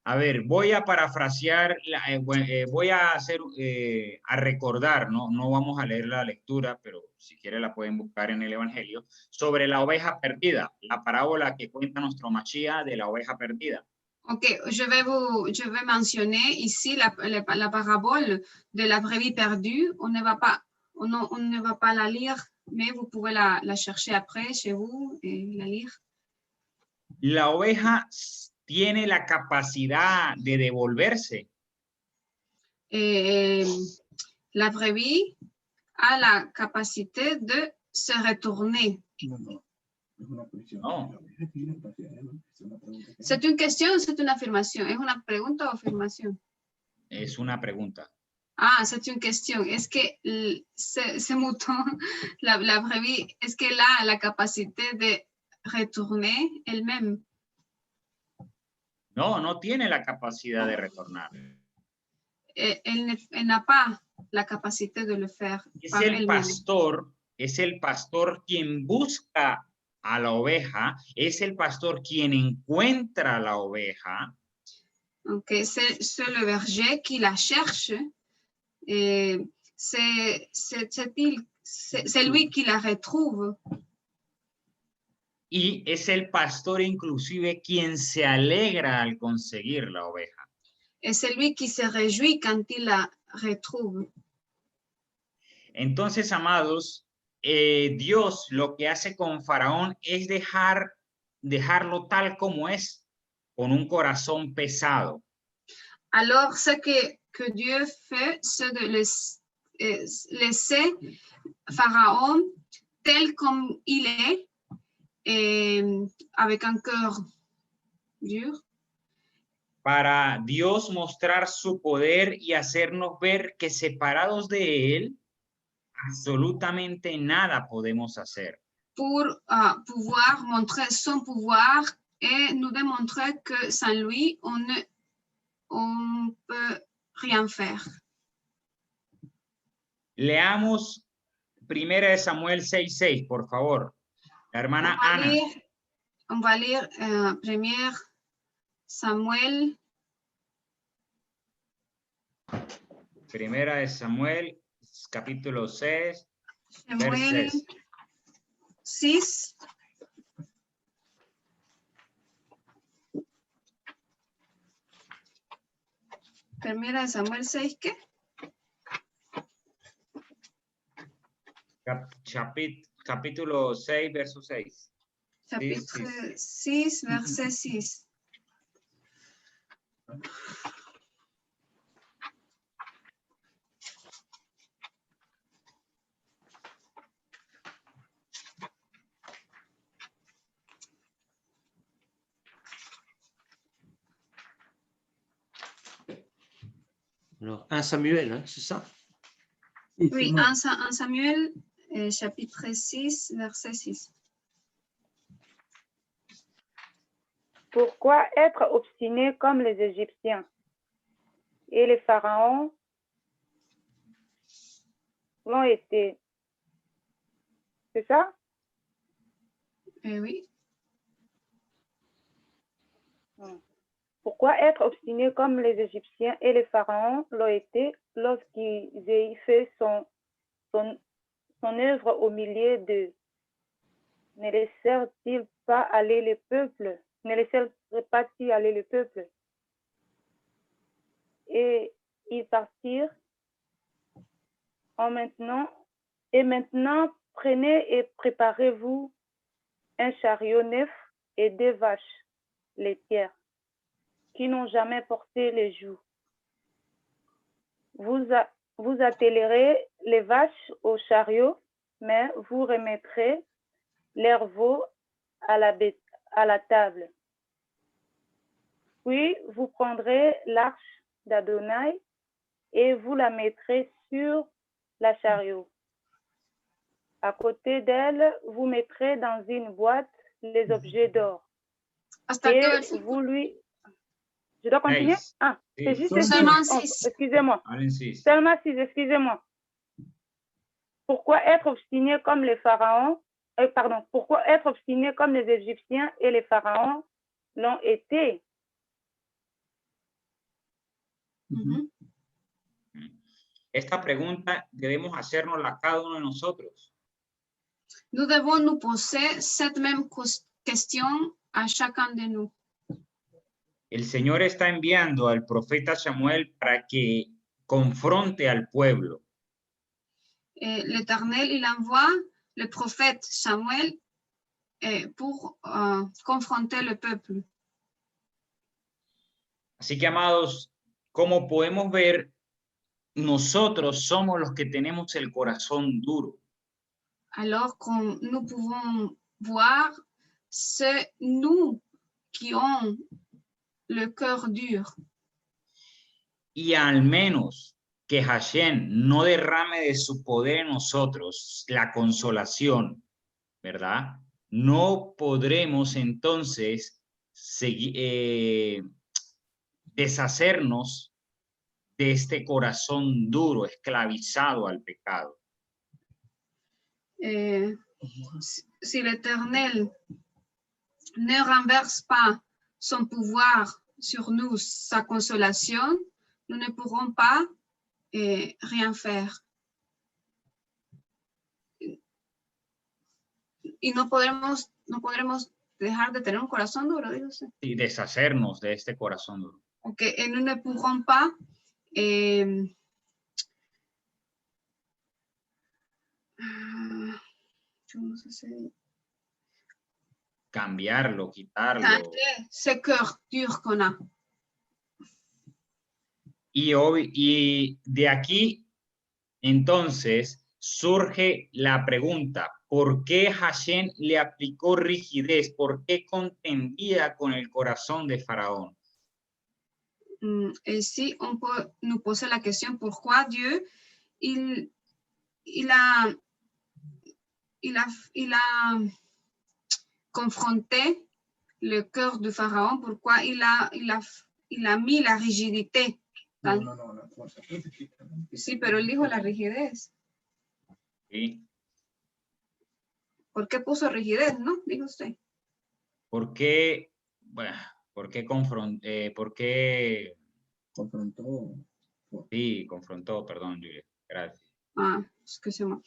A ver, voy a parafrasear, voy a recordar, no vamos a leer la lectura, pero si quiere la pueden buscar en el Evangelio, sobre la oveja perdida, la parábola que cuenta nuestro Mashiach de la oveja perdida. Ok, je vais mentionner ici la parabole de la brebis perdue. On ne va pas la lire, mais vous pouvez la chercher après chez vous et la lire. La oveja tiene la capacidad de devolverse. La brebis a la capacité de se retourner. No. C'est une question, c'est une affirmation. ¿Es una pregunta o afirmación? Es una pregunta. Ah, c'est une question. Est-ce que ce mouton, la brebis, est-ce qu'elle a la capacité de retourner elle-même? No tiene la capacidad de retornar. Elle n'a pas la capacité de le faire. Es el pastor quien busca a la oveja, es el pastor quien encuentra a la oveja. Okay, c'est le berger qui la cherche. C'est lui qui la retrouve. Y es el pastor inclusive quien se alegra al conseguir la oveja. Et c'est lui qui se réjouit quand il la retrouve. Entonces, amados, Dios lo que hace con Faraón es dejarlo tal como es, con un corazón pesado. Alors, ce que Dieu fait, c'est de laisser Pharaon tel comme il est, avec un cœur dur. Para Dios mostrar su poder y hacernos ver que separados de Él, absolutamente nada podemos hacer. Pour pouvoir montrer son pouvoir et nous démontrer que sans lui, on peut rien faire. Leamos 1 Samuel 6:6, por favor. La hermana Ana. On va lire 1 Samuel. 1 Samuel, capítulo 6, Samuel 6. Primera Samuel 6, ¿qué? Capítulo 6, verso 6. Chapitre 6, verset 6. Alors, 1 Samuel, hein, c'est ça? Sí, Oui, Simón. 1 Samuel, chapitre 6, verset 6. Pourquoi être obstiné comme les Égyptiens et les pharaons l'ont été? C'est ça? Oui. Pourquoi être obstiné comme les Égyptiens et les pharaons l'ont été lorsqu'ils aient fait son œuvre au milieu d'eux? Ne laissèrent-ils pas aller le peuple? Ne laissèrent pas-ils aller le peuple? Et ils partirent maintenant, prenez et préparez-vous un chariot neuf et 2 vaches laitières qui n'ont jamais porté les joues. Vous attellerez les vaches au chariot, mais vous remettrez leurs veaux à la table. Puis vous prendrez l'arche d'Adonai et vous la mettrez sur la chariot. À côté d'elle, vous mettrez dans une boîte les objets d'or. Hasta Et qué versículo? vous lui... Je dois continuer? Seis. Ah, Sí. c'est juste Seulement 6. 6. Excusez-moi. Hablen 6. Seulement 6, excusez-moi. Pourquoi être obstiné comme les pharaons, pourquoi être obstiné comme les Égyptiens et les pharaons l'ont été? Mhm. Esta pregunta debemos hacernosla cada uno de nosotros. Nous devons nous poser cette même question à chacun de nous. El Señor está enviando al profeta Samuel para que confronte al pueblo. Et l'Éternel, il envoie le prophète Samuel pour confronter le peuple. Así que, amados, como podemos ver, nosotros somos los que tenemos el corazón duro. Alors, comme nous pouvons voir, c'est nous qui ont le cœur dur. Y al menos que Hashem no derrame de su poder en nosotros la consolación, ¿verdad? No podremos entonces deshacernos de este corazón duro, esclavizado al pecado. Si l'Éternel ne renverse pas son pouvoir sur nous, sa consolation, nous ne pourrons pas rien faire. Y no podremos dejar de tener un corazón duro, digo usted. Y deshacernos de este corazón duro. Okay, et nous ne pourrons pas Cambiarlo, quitarlo. changer ce cœur dur qu'on a. Y de aquí, entonces, surge la pregunta, ¿por qué Hashem le aplicó rigidez? ¿Por qué contendía con el corazón de Faraón? Et si on peut nous poser la question, pourquoi Dieu, il a confronté le cœur de Pharaon, pourquoi il a mis la rigidité. No, la fuerza. Sí, pero él dijo la rigidez. ¿Sí? ¿Por qué puso rigidez, no? Dijo usted. ¿Por qué? Bueno, ¿por qué confrontó? Sí, confrontó, perdón, Julia. Gracias. Ah, excusez-moi.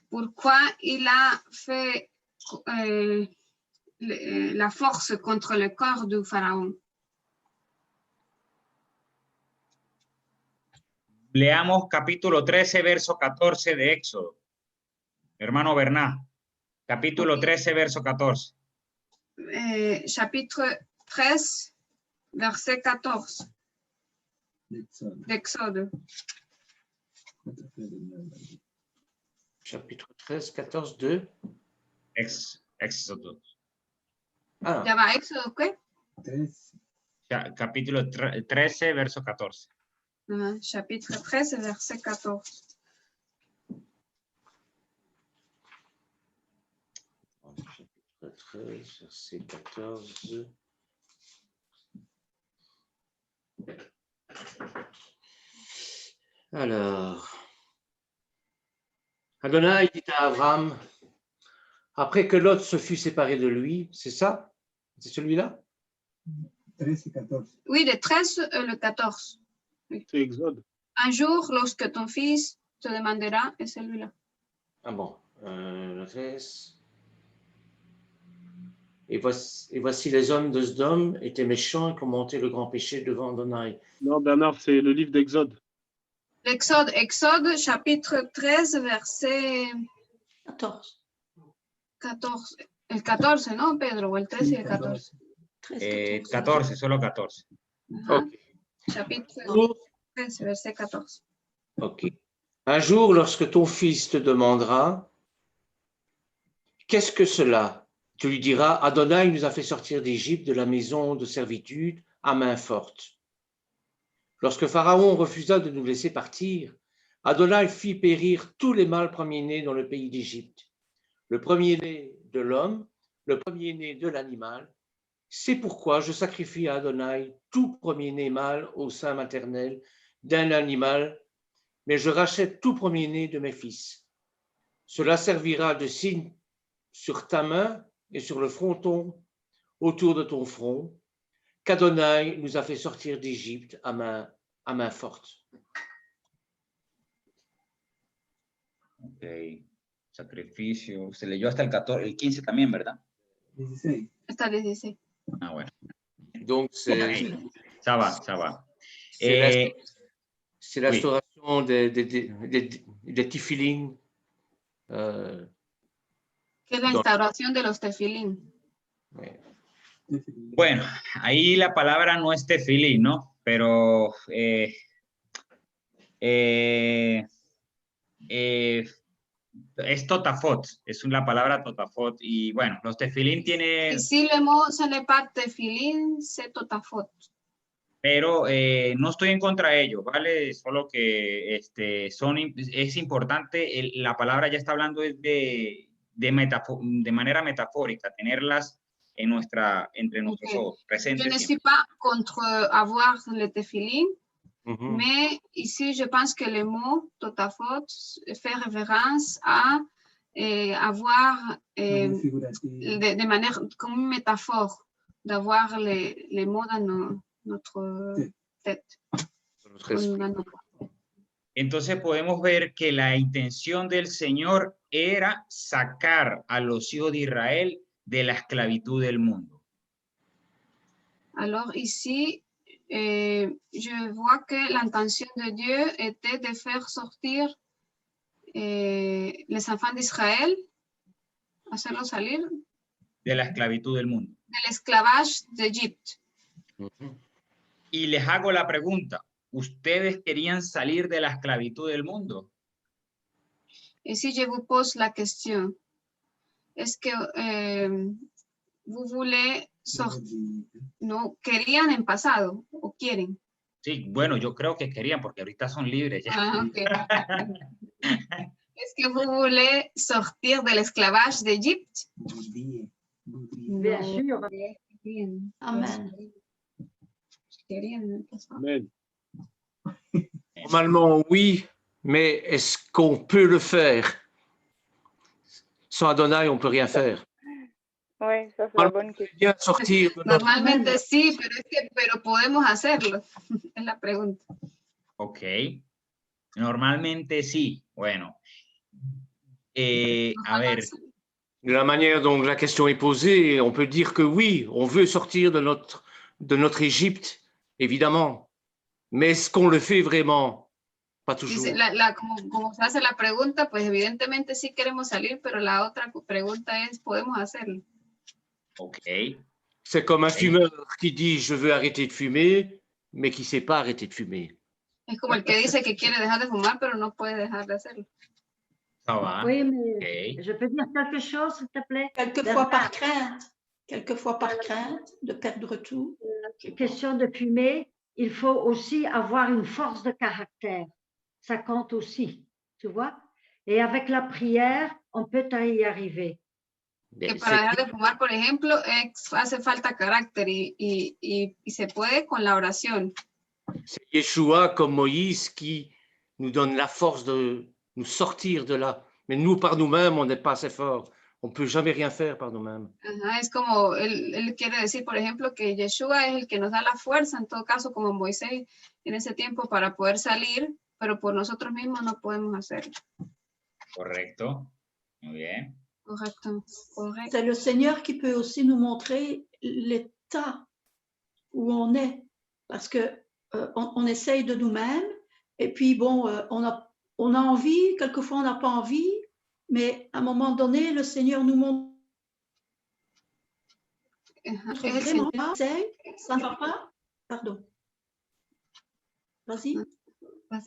Pourquoi il a fait la force contre le corps du pharaon? Leamos capítulo 13, verso 14 de Éxodo. Hermano Bernat, capítulo 13, verso 14. Chapitre 13, verset 14 d'Exode. Chapitre 13, 14, 2. Éxodo. Ah, Ya va, Éxodo, ¿qué? Capítulo 13, verso 14. Chapitre 13, verset 14. 13, verset 14. Alors, Adonai dit à Abraham, après que Lot se fut séparé de lui, c'est ça? C'est celui-là? 13 y 14. Oui, le 13, le 14. C'est Exode. Un jour, lorsque ton fils te demandera, es celui-là. Ah bon, le 13. Et voici les hommes de Sodome étaient méchants et commettaient le grand péché devant Adonai. Non, Bernard, c'est le livre d'Exode. Exode, chapitre 13, verset 14. 14. El 14, ¿no, Pedro? O el 13 y el 14. 14, solo 14. Ajá. Ok. Chapitre 13, verset 14. Ok. Un jour, lorsque ton fils te demandera, qu'est-ce que cela? Tu lui diras, Adonai nous a fait sortir d'Égypte, de la maison de servitude, à main forte. Lorsque Pharaon refusa de nous laisser partir, Adonai fit périr tous les mâles premiers-nés dans le pays d'Égypte. Le premier-né de l'homme, le premier-né de l'animal. C'est pourquoi je sacrifie à Adonai tout premier-né mâle au sein maternel d'un animal, mais je rachète tout premier-né de mes fils. Cela servira de signe sur ta main et sur le fronton autour de ton front, qu'Adonai nous a fait sortir d'Égypte à main forte. Ok. Sacrificio. Se leyó hasta el 14, el 15 también, ¿verdad? 16. Hasta 16. Ah, bueno. Donc, c'est Ok. Ça va, ça va. c'est l'instauration des tefilin. Que es la instauración de los tefilín. Bueno, ahí la palabra no es tefilín, ¿no? Pero es totafot, es la palabra totafot. Y bueno, los tefilín tiene... Ici, le mot, ce n'est pas tefilín, c'est totafot. Pero no estoy en contra de ello, ¿vale? Solo que es importante, la palabra ya está hablando de manera metafórica, tenerlas entre nuestros ojos, presentes. Je ne suis pas contre avoir le tefilin, mais ici, je pense que le mot totafot fait référence à avoir de manière comme une métaphore, d'avoir les mots dans notre tête. Entonces podemos ver que la intención del Señor era sacar a los hijos de Israel de la esclavitud del mundo. Alors ici, je vois que l'intention de Dieu était de faire sortir les enfants d'Israël, hacerlos salir de la esclavitud del mundo. Del esclavage d'Égypte. Y les hago la pregunta, ¿ustedes querían salir de la esclavitud del mundo? Et si je vous pose la question, est-ce que vous voulez sortir? ¿No querían en pasado o quieren? Sí, bueno, yo creo que querían porque ahorita son libres ya. Ah, okay. Est-ce que vous voulez sortir de l'esclavage d'Égypte? Bien sûr. Amen. Amen. Normalement, oui, mais est-ce qu'on peut le faire? Sans Adonai, on ne peut rien faire. Oui, ça c'est la bonne question. Bien sortir de notre... Normalmente sí, pero podemos hacerlo. Es la pregunta. Ok. Normalmente sí. Bueno. A ver. De la manière dont la question est posée, on peut dire que oui, on veut sortir de notre Égypte, évidemment. Mais est-ce qu'on le fait vraiment? Pas toujours. Como se hace la pregunta, pues evidentemente sí queremos salir, pero la otra pregunta es, ¿podemos hacerlo? Ok. C'est comme un fumeur qui dit je veux arrêter de fumer, mais qui ne sait pas arrêter de fumer. Es como el que dice que quiere dejar de fumar, pero no puede dejar de hacerlo. Ça va. Oui, mais je peux dire quelque chose, s'il te plaît? Quelquefois par crainte. Quelquefois par crainte de perdre tout. Question de fumer, il faut aussi avoir une force de caractère. Ça compte aussi, tu vois? Et avec la prière, on peut y arriver. Que para dejar de fumar, por ejemplo, hace falta carácter y se puede con la oración. C'est Yeshua comme Moïse qui nous donne la force de nous sortir de là. Mais nous, par nous-mêmes, on n'est pas assez fort. On ne peut jamais rien faire par nous-mêmes. Ajá, es como él quiere decir, por ejemplo, que Yeshua es el que nos da la fuerza, en todo caso, como Moisés en ese tiempo, para poder salir, pero por nosotros mismos no podemos hacerlo. Correcto. Muy bien. Correcto. Correcto. C'est le Seigneur qui peut aussi nous montrer l'état où on est, parce que on essaye de nous-mêmes, et puis bon, on a envie, quelquefois on n'a pas envie, mais à un moment donné, le Seigneur nous montre vraiment, ça ne va pas, pardon. Vas-y.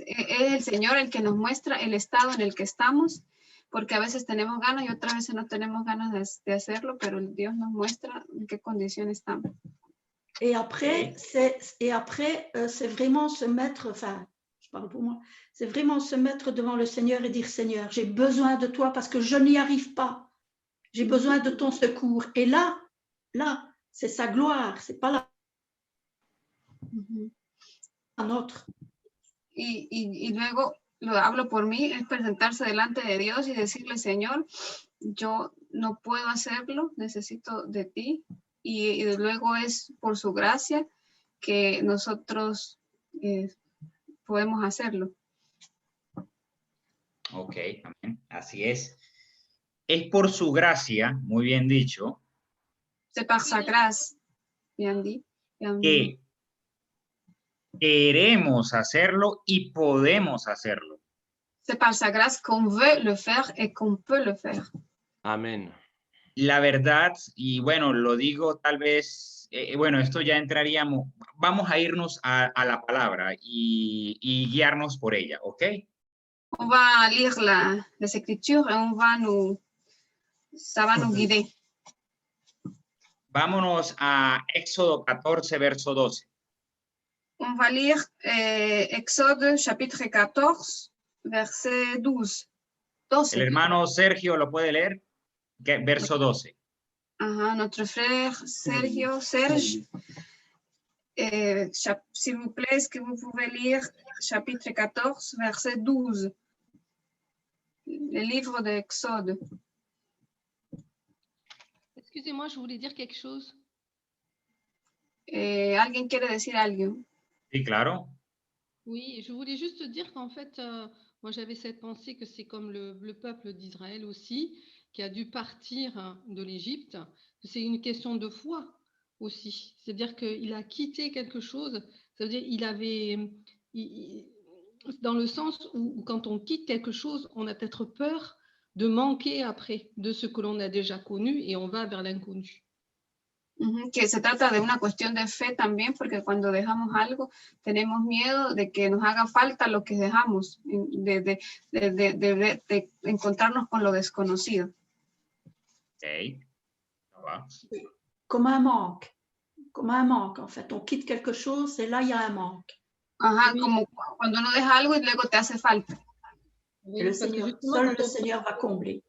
Es el Señor el que nos muestra el estado en el que estamos, porque a veces tenemos ganas y otras veces no tenemos ganas de hacerlo, pero Dios nos muestra en qué condición estamos. Et après, c'est vraiment se mettre, enfin, je parle pour moi, c'est vraiment se mettre devant le Seigneur et dire, Seigneur, j'ai besoin de toi parce que je n'y arrive pas. J'ai besoin de ton secours. Et là, c'est sa gloire, c'est pas la nôtre. Y luego, lo hablo por mí, es presentarse delante de Dios y decirle, Señor, yo no puedo hacerlo, necesito de ti. Y luego es por su gracia que nosotros podemos hacerlo. Ok, amén. Así es. Es por su gracia, muy bien dicho, C'est par sa grâce, bien dit. que queremos hacerlo y podemos hacerlo. C'est par sa grâce qu'on veut le faire et qu'on peut le faire. Amen. La verdad, y bueno, lo digo tal vez, bueno, esto ya entraríamos, vamos a irnos a la palabra y guiarnos por ella, ¿ok? On va lire les Écritures et ça va nous guider. Vámonos a Éxodo 14, verso 12. On va lire Exode chapitre 14, verset 12. El hermano Sergio lo puede leer, verso 12. Ajá, notre frère Serge, s'il vous plaît, est-ce que vous pouvez lire chapitre 14, verset 12, le livre d'Exode. Excusez-moi, je voulais dire quelque chose. ¿Alguien quiere decir algo? Sí, claro. Oui, je voulais juste dire qu'en fait, moi j'avais cette pensée que c'est comme le peuple d'Israël aussi, qui a dû partir de l'Égypte. C'est une question de foi aussi. C'est-à-dire qu'il a quitté quelque chose. Ça veut dire dans le sens où quand on quitte quelque chose, on a peut-être peur de manquer après de ce que l'on a déjà connu et on va vers l'inconnu. Que se trata de una cuestión de fe también, porque cuando dejamos algo tenemos miedo de que nos haga falta lo que dejamos, de encontrarnos con lo desconocido. Okay. Comme un manque en fait. On quitte quelque chose et là il y a un manque. Ajá, como cuando uno deja algo y luego te hace falta. Et seul le Seigneur va combler.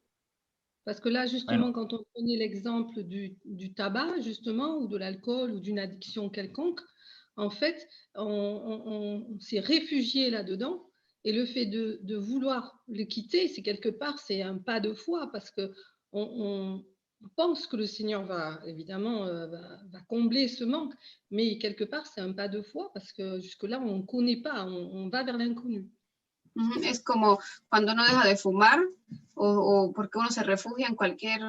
Parce que là, justement, quand on prenait l'exemple du tabac, justement, ou de l'alcool, ou d'une addiction quelconque, en fait, on s'est réfugié là-dedans. Et le fait de vouloir le quitter, c'est quelque part, c'est un pas de foi, parce qu'on pense que le Seigneur va, évidemment, va combler ce manque. Mais quelque part, c'est un pas de foi, parce que jusque-là, on ne connaît pas, on va vers l'inconnu. Es como cuando uno deja de fumar o porque uno se refugia en cualquier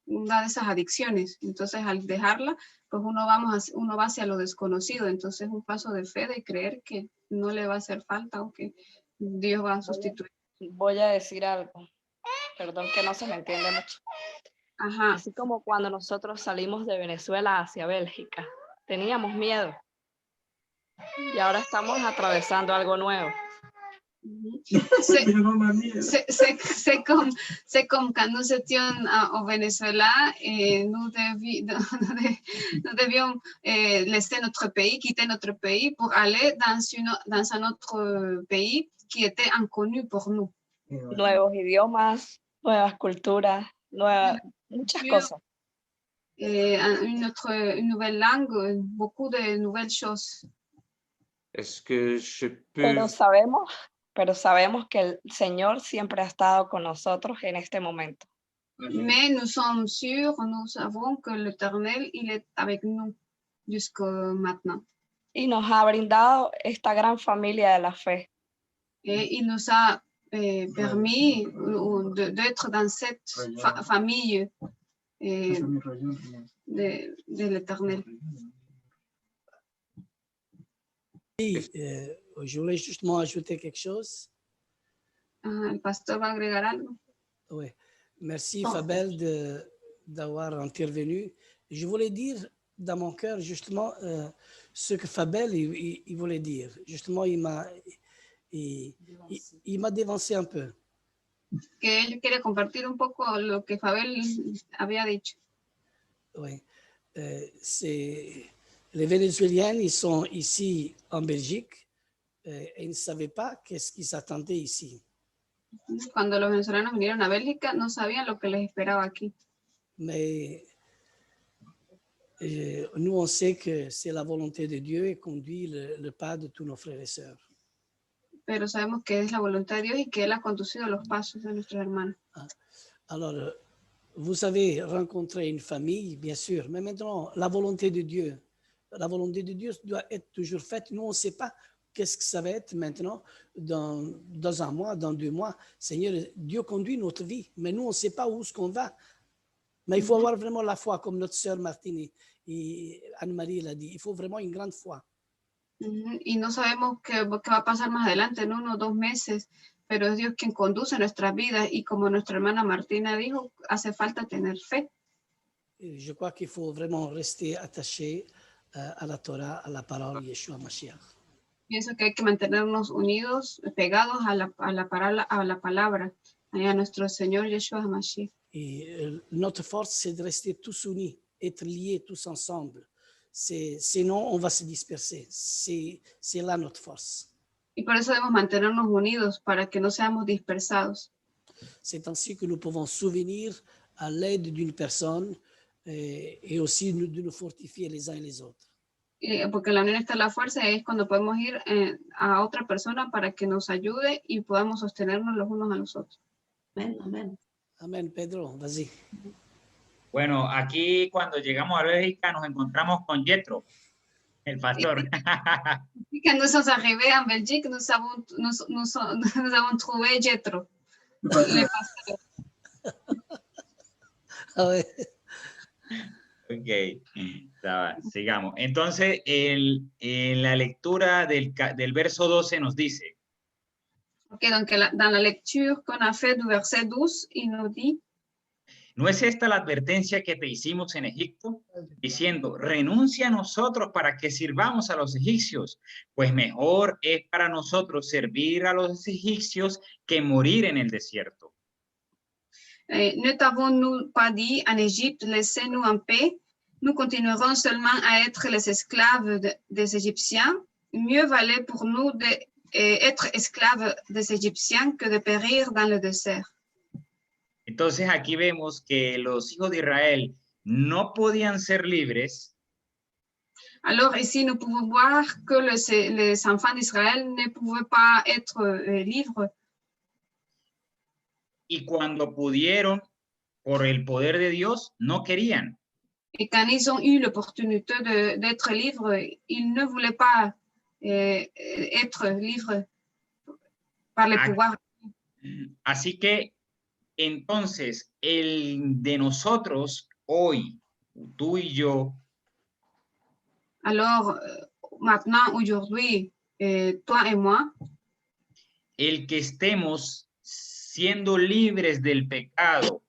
una de esas adicciones. Entonces, al dejarla, pues uno va hacia lo desconocido. Entonces, un paso de fe, de creer que no le va a hacer falta o que Dios va a sustituir. Voy a decir algo. Perdón que no se me entiende mucho. Ajá. Así como cuando nosotros salimos de Venezuela hacia Bélgica, teníamos miedo. Y ahora estamos atravesando algo nuevo. C'est comme quand nous étions au Venezuela, nous devions laisser notre pays, quitter notre pays pour aller dans un autre pays qui était inconnu pour nous. Nuevos idiomas, nuevas culturas, muchas cosas. Une nouvelle langue, beaucoup de nouvelles choses. Est-ce que je peux... Pero sabemos que el Señor siempre ha estado con nosotros en este momento. Mais nous sommes sûrs, nous savons que l'Éternel, il est avec nous jusqu'à maintenant. Y nos ha brindado esta gran familia de la fe. Et il nous a permis d'être dans cette famille de l'Éternel. Oui, je voulais justement ajouter quelque chose. El pastor va a agregar algo. Oui. Merci Fabel d'avoir intervenu. Je voulais dire dans mon cœur justement ce que Fabel il voulait dire. Justement, il m'a dévancé un peu. Que él quiere compartir un poco lo que Fabel había dicho. Oui. Les Vénézuéliens, ils sont ici en Belgique et ils ne savaient pas qu'est-ce qui s'attendait ici. Cuando los venezolanos vinieron a Bélgica, no sabían lo que les esperaba aquí. Mais nous, on sait que c'est la volonté de Dieu et conduit le pas de tous nos frères et sœurs. Pero sabemos que es la voluntad de Dios y que Él ha conducido los pasos de nuestros hermanos. Alors, vous avez rencontré une famille, bien sûr, mais maintenant, la volonté de Dieu doit être toujours faite. Nous, on ne sait pas qu'est-ce que ça va être maintenant, dans un mois, dans 2 mois. Seigneur, Dieu conduit notre vie, mais nous, on ne sait pas où est-ce qu'on va. Mais il faut avoir vraiment la foi, comme notre sœur Martine et Anne-Marie l'a dit. Il faut vraiment une grande foi. Y no sabemos qué va a pasar más adelante, en 1 o 2 meses, pero es Dios quien conduce nuestras vidas y como nuestra hermana Martina dijo, hace falta tener fe. Je crois qu'il faut vraiment rester attaché à la Torah, à la parole de Yeshua Mashiach. Pienso que hay que mantenernos unidos, pegados a la palabra, a nuestro Señor Yeshua Mashiach. Et notre force, c'est de rester tous unis, être liés tous ensemble. Sinon, on va se disperser. C'est là notre force. Y por eso debemos mantenernos unidos, para que no seamos dispersados. C'est ainsi que nous pouvons souvenir à l'aide d'une personne et aussi de nous fortifier les uns et les autres. Porque en la unión está la fuerza y es cuando podemos ir a otra persona para que nos ayude y podamos sostenernos los unos a los otros. Amén, amén. Amén, Pedro, vas-y. Bueno, aquí cuando llegamos a Bélgica nos encontramos con Jethro, el pastor. Quand nous sommes arrivés en Belgique, nous avons trouvé Jethro, le pasteur. Ah ouais. Ok, sigamos. Entonces, en la lectura del verso 12 nos dice. Ok, donc dans la lecture qu'on a fait du verset 12, il nous dit. ¿No es esta la advertencia que te hicimos en Egipto? Diciendo, renuncia a nosotros para que sirvamos a los egipcios, pues mejor es para nosotros servir a los egipcios que morir en el desierto. Ne t'avons-nous pas dit en Égypte, laissez-nous en paix, nous continuerons seulement à être les esclaves des Égyptiens. Mieux valait pour nous d'être esclaves des Égyptiens que de périr dans le désert. Entonces aquí vemos que los hijos de Israel no podían ser libres. Alors ici, nous pouvons voir que les enfants d'Israël ne pouvaient pas être libres. Y cuando pudieron, por el poder de Dios, no querían. Et quand ils ont eu l'opportunité d'être libres, ils ne voulaient pas être libres par le pouvoir. Así que entonces, el de nosotros hoy, tú y yo. Alors, maintenant, aujourd'hui, toi et moi. El que estemos siendo libres del pecado,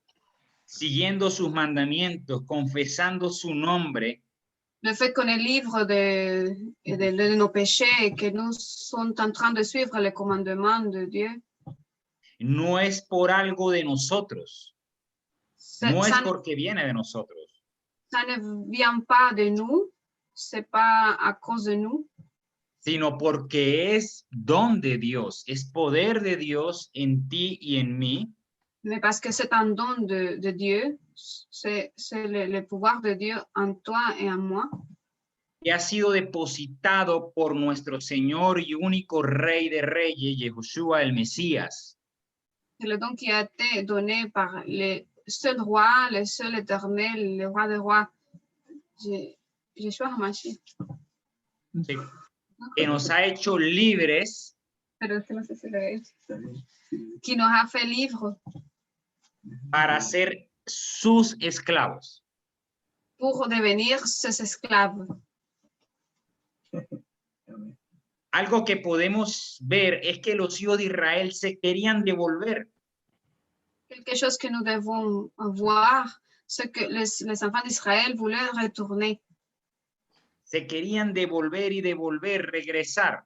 siguiendo sus mandamientos, confesando su nombre. Le fait qu'on est libre de nos péchés et que nous sommes en train de suivre les commandements de Dieu. No es por algo de nosotros. No es porque viene de nosotros. Ça ne vient pas de nous, c'est pas à cause de nous. Sino porque es don de Dios, es poder de Dios en ti y en mí. Mais parce que c'est un don de Dieu, c'est le pouvoir de Dieu en toi et en moi. Que ha sido depositado por nuestro Señor y único Rey de Reyes, Yahushua el Mesías. C'est le don qui a été donné par le seul roi, le seul éternel, le roi des rois, Yeshua HaMashiach. Sí. Que nos ha hecho libres Pero es que no sé si lo he hecho. Qui nos a fait livres para ser sus esclavos. pour devenir ses esclaves. Algo que podemos ver es que los hijos de Israel se querían devolver. Quelque chose que nous devons voir, c'est que les enfants d'Israël voulaient retourner. Se querían devolver y devolver, regresar.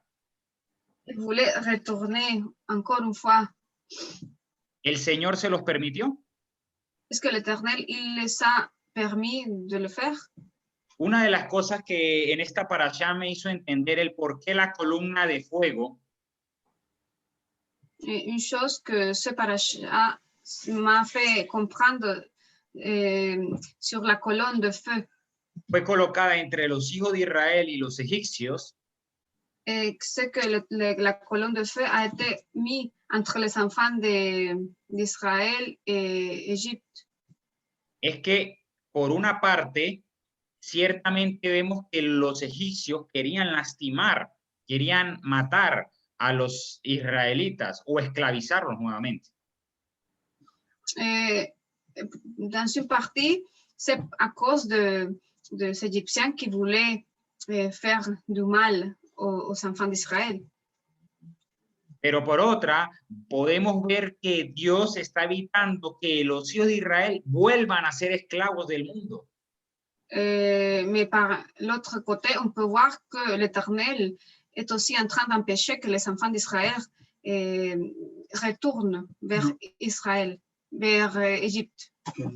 Ils voulaient retourner encore une fois. ¿El Señor se los permitió? Est-ce que l'Éternel, il les a permis de le faire? Una de las cosas que en esta parashá me hizo entender el por qué la columna de fuego Et une chose que ce parasha m'a fait comprendre sur la colonne de feu, fue colocada entre los hijos de Israel y los egipcios, c'est que la colonne de feu a été mise entre les enfants d'Israël et Égypte. es que por una parte, ciertamente vemos que los egipcios querían lastimar, querían matar a los israelitas o esclavizarlos nuevamente. Dans une partie, c'est à cause de ces Égyptiens qui voulaient faire du mal aux enfants d'Israël. Pero por otra, podemos ver que Dios está evitando que los hijos de Israel vuelvan a ser esclavos del mundo. Mais par l'autre côté, on peut voir que l'Éternel est aussi en train d'empêcher que les enfants d'Israël retournent vers Israël, vers Égypte.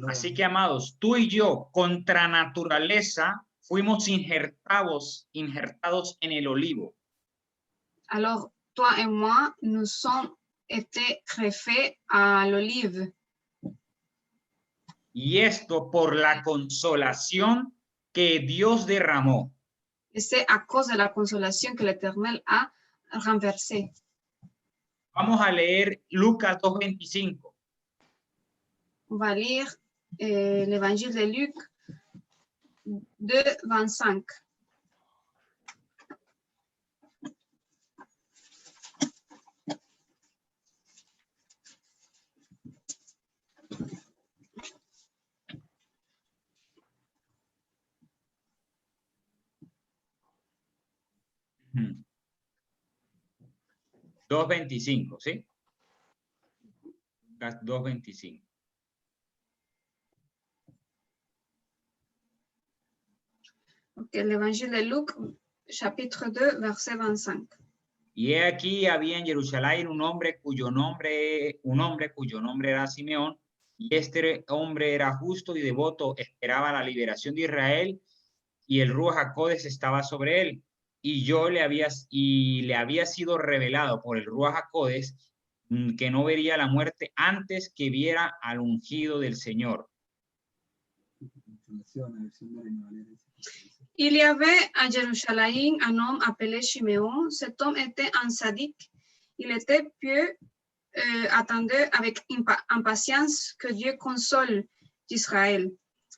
Así que, amados, tú y yo, contra naturaleza, fuimos injertados en el olivo. Alors, toi et moi, nous sommes été greffés à l'olive. Y esto por la consolación que Dios derramó. Et c'est à cause de la consolation que l'Éternel a renversée. Vamos a leer Lucas 2:25. On va lire l'évangile de Luc 2:25. Hmm. 2:25, ¿sí? Lucas 2:25. Okay, l'évangile de Luc, chapitre 2, verset 25. Y he aquí había en Jerusalén un hombre cuyo nombre era Simeón, y este hombre era justo y devoto, esperaba la liberación de Israel, y el Ruach HaKodesh estaba sobre él. Y le había sido revelado por el Ruach HaKodesh que no vería la muerte antes que viera al ungido del Señor. Il y avait à Jérusalem un homme appelé Chiméon. Cet homme était un sadique. Il était pieux, attendait avec impatience que Dieu console d'Israël.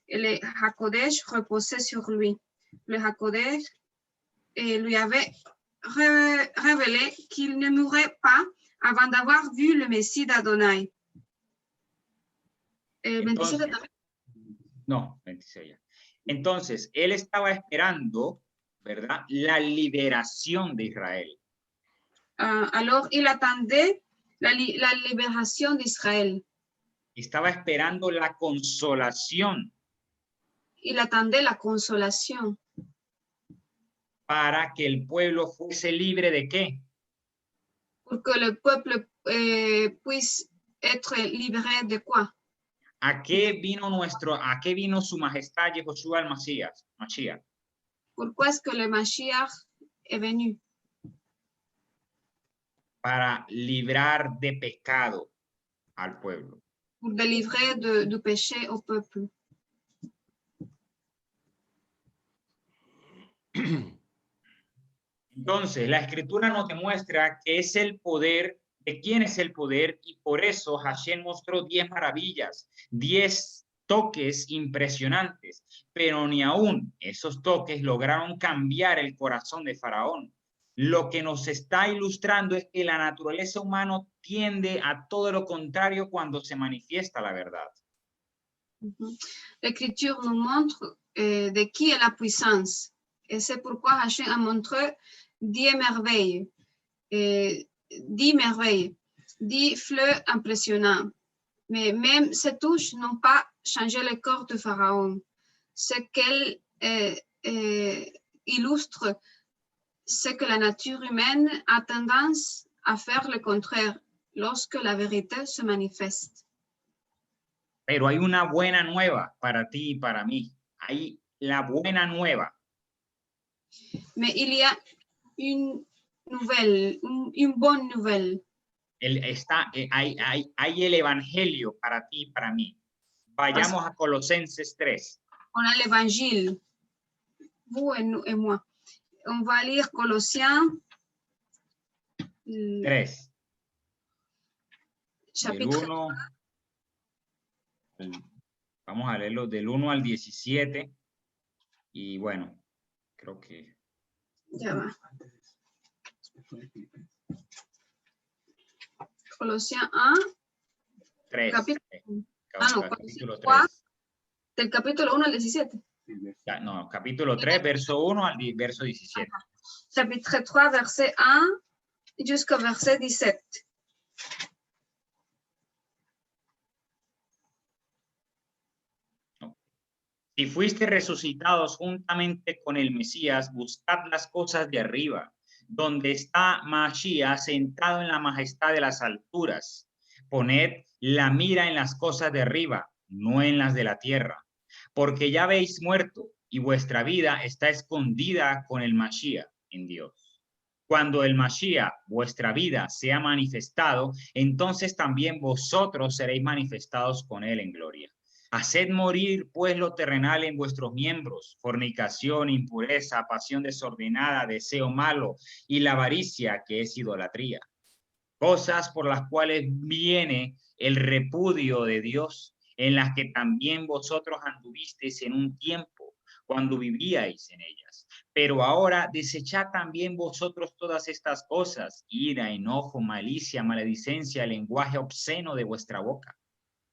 Et le Hakodesh reposait sur lui. Le Hakodesh lui avait révélé qu'il ne mourrait pas avant d'avoir vu le Messie d'Adonai. 27. No, 26. Entonces, él estaba esperando, ¿verdad?, la liberación de Israel. Alors, il attendait la libération d'Israël. Estaba esperando la consolación. Il attendait la consolation. Para que el pueblo fuese libre de qué? Pour que le peuple puisse être libéré de quoi? ¿A qué vino su majestad Yahushua el Mashiach? Pourquoi est-ce que le Mashiach est venu? Para librar de pecado al pueblo. pour délivrer du péché au peuple. Entonces, la escritura nos demuestra que es el poder, de quién es el poder, y por eso Hashem mostró 10 maravillas, 10 toques impresionantes, pero ni aún esos toques lograron cambiar el corazón de Faraón. Lo que nos está ilustrando es que la naturaleza humana tiende a todo lo contrario cuando se manifiesta la verdad. L'Écriture nous montre de qui est la puissance. Et c'est pourquoi Hachem a montré 10 merveilles, 10 fleurs impressionnantes. Mais même ces touches n'ont pas changé le corps de Pharaon. Ce qu'elles illustrent, c'est que la nature humaine a tendance à faire le contraire lorsque la vérité se manifeste. Pero hay una buena nueva para ti y para mí. Hay la buena nueva. Mais il y a une nouvelle, une bonne nouvelle. Hay el evangelio para ti y para mí. Vayamos a Colosenses 3. On a l'évangile, vous et moi. On va lire Colossiens 3. Chapitre 1, vamos a leerlo del 1 al 17. Y bueno, creo que... Ya va. Colossiens 1. 3. Capítulo 3. Del capítulo 1 al 17. No, capítulo 3, verso 1 al verso 17. Chapitre 3, verset 1 jusqu'au verset 17. Si fuiste resucitados juntamente con el Mesías, buscad las cosas de arriba, donde está Mashiach sentado en la majestad de las alturas. Poned la mira en las cosas de arriba, no en las de la tierra, porque ya habéis muerto y vuestra vida está escondida con el Mashiach en Dios. Cuando el Mashiach, vuestra vida, sea manifestado, entonces también vosotros seréis manifestados con él en gloria. Haced morir, pues, lo terrenal en vuestros miembros: fornicación, impureza, pasión desordenada, deseo malo y la avaricia, que es idolatría. Cosas por las cuales viene el repudio de Dios, en las que también vosotros anduvisteis en un tiempo, cuando vivíais en ellas. Pero ahora desechad también vosotros todas estas cosas: ira, enojo, malicia, maledicencia, lenguaje obsceno de vuestra boca.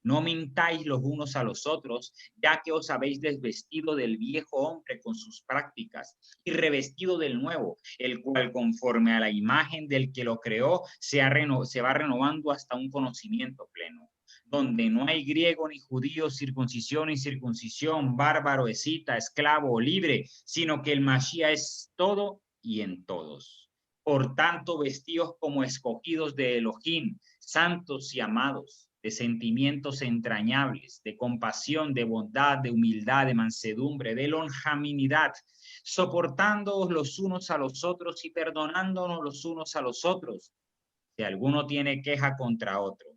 No mintáis los unos a los otros, ya que os habéis desvestido del viejo hombre con sus prácticas y revestido del nuevo, el cual, conforme a la imagen del que lo creó, se va renovando hasta un conocimiento pleno, donde no hay griego ni judío, circuncisión ni circuncisión, bárbaro, escita, esclavo o libre, sino que el Mashiach es todo y en todos. Por tanto, vestíos como escogidos de Elohim, santos y amados, de sentimientos entrañables, de compasión, de bondad, de humildad, de mansedumbre, de longanimidad, soportándoos los unos a los otros y perdonándonos los unos a los otros, si alguno tiene queja contra otro.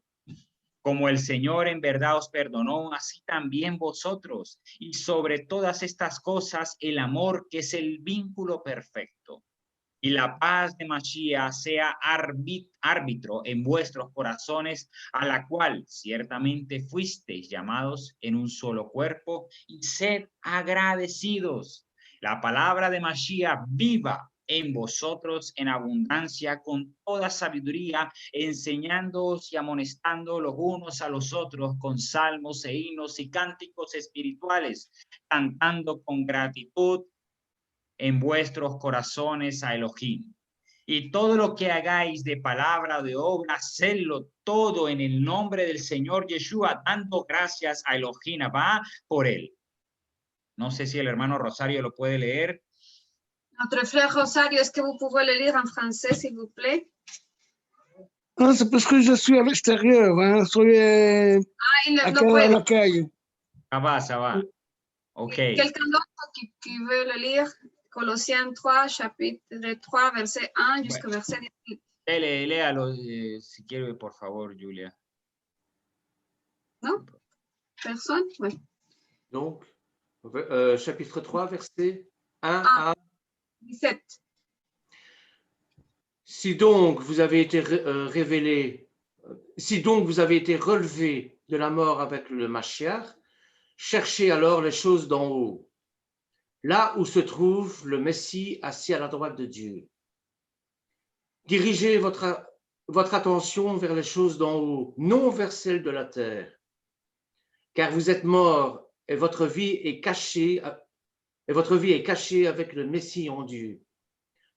Como el Señor en verdad os perdonó, así también vosotros, y sobre todas estas cosas el amor, que es el vínculo perfecto. Y la paz de Mashiach sea árbitro en vuestros corazones, a la cual ciertamente fuisteis llamados en un solo cuerpo, y sed agradecidos. La palabra de Mashiach viva en vosotros en abundancia, con toda sabiduría, enseñándoos y amonestando los unos a los otros con salmos e himnos y cánticos espirituales, cantando con gratitud en vuestros corazones a Elohim. Y todo lo que hagáis de palabra o de obra, hacedlo todo en el nombre del Señor Yeshua, dando gracias a Elohim Abba por él. No sé si el hermano Rosario lo puede leer. Notre frère Rosario, est-ce que vous pouvez le lire en français, s'il vous plaît? Non, c'est parce que je suis à l'extérieur, hein, soy à la calle. Ça va. Ok. Quelqu'un d'autre qui veut le lire? Colossiens 3, chapitre 3, verset 1 jusqu'au verset 18. Léalo, si quiere, por favor, Julia. Non? Personne? Oui. Donc, chapitre 3, verset 1 à 17. Si donc vous avez été relevé de la mort avec le Mashiach, cherchez alors les choses d'en haut, là où se trouve le Messie assis à la droite de Dieu. Dirigez votre attention vers les choses d'en haut, non vers celles de la terre, car vous êtes morts et votre vie est cachée avec le Messie en Dieu.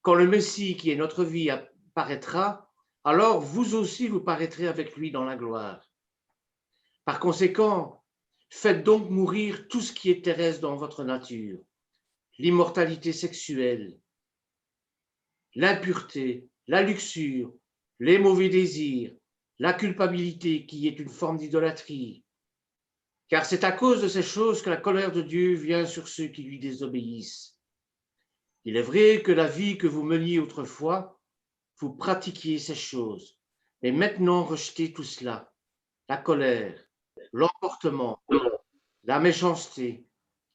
Quand le Messie, qui est notre vie, apparaîtra, alors vous aussi vous paraîtrez avec lui dans la gloire. Par conséquent, faites donc mourir tout ce qui est terrestre dans votre nature, l'immortalité sexuelle, l'impureté, la luxure, les mauvais désirs, la culpabilité qui est une forme d'idolâtrie. Car c'est à cause de ces choses que la colère de Dieu vient sur ceux qui lui désobéissent. Il est vrai que la vie que vous meniez autrefois, vous pratiquiez ces choses, mais maintenant rejetez tout cela, la colère, l'emportement, la méchanceté,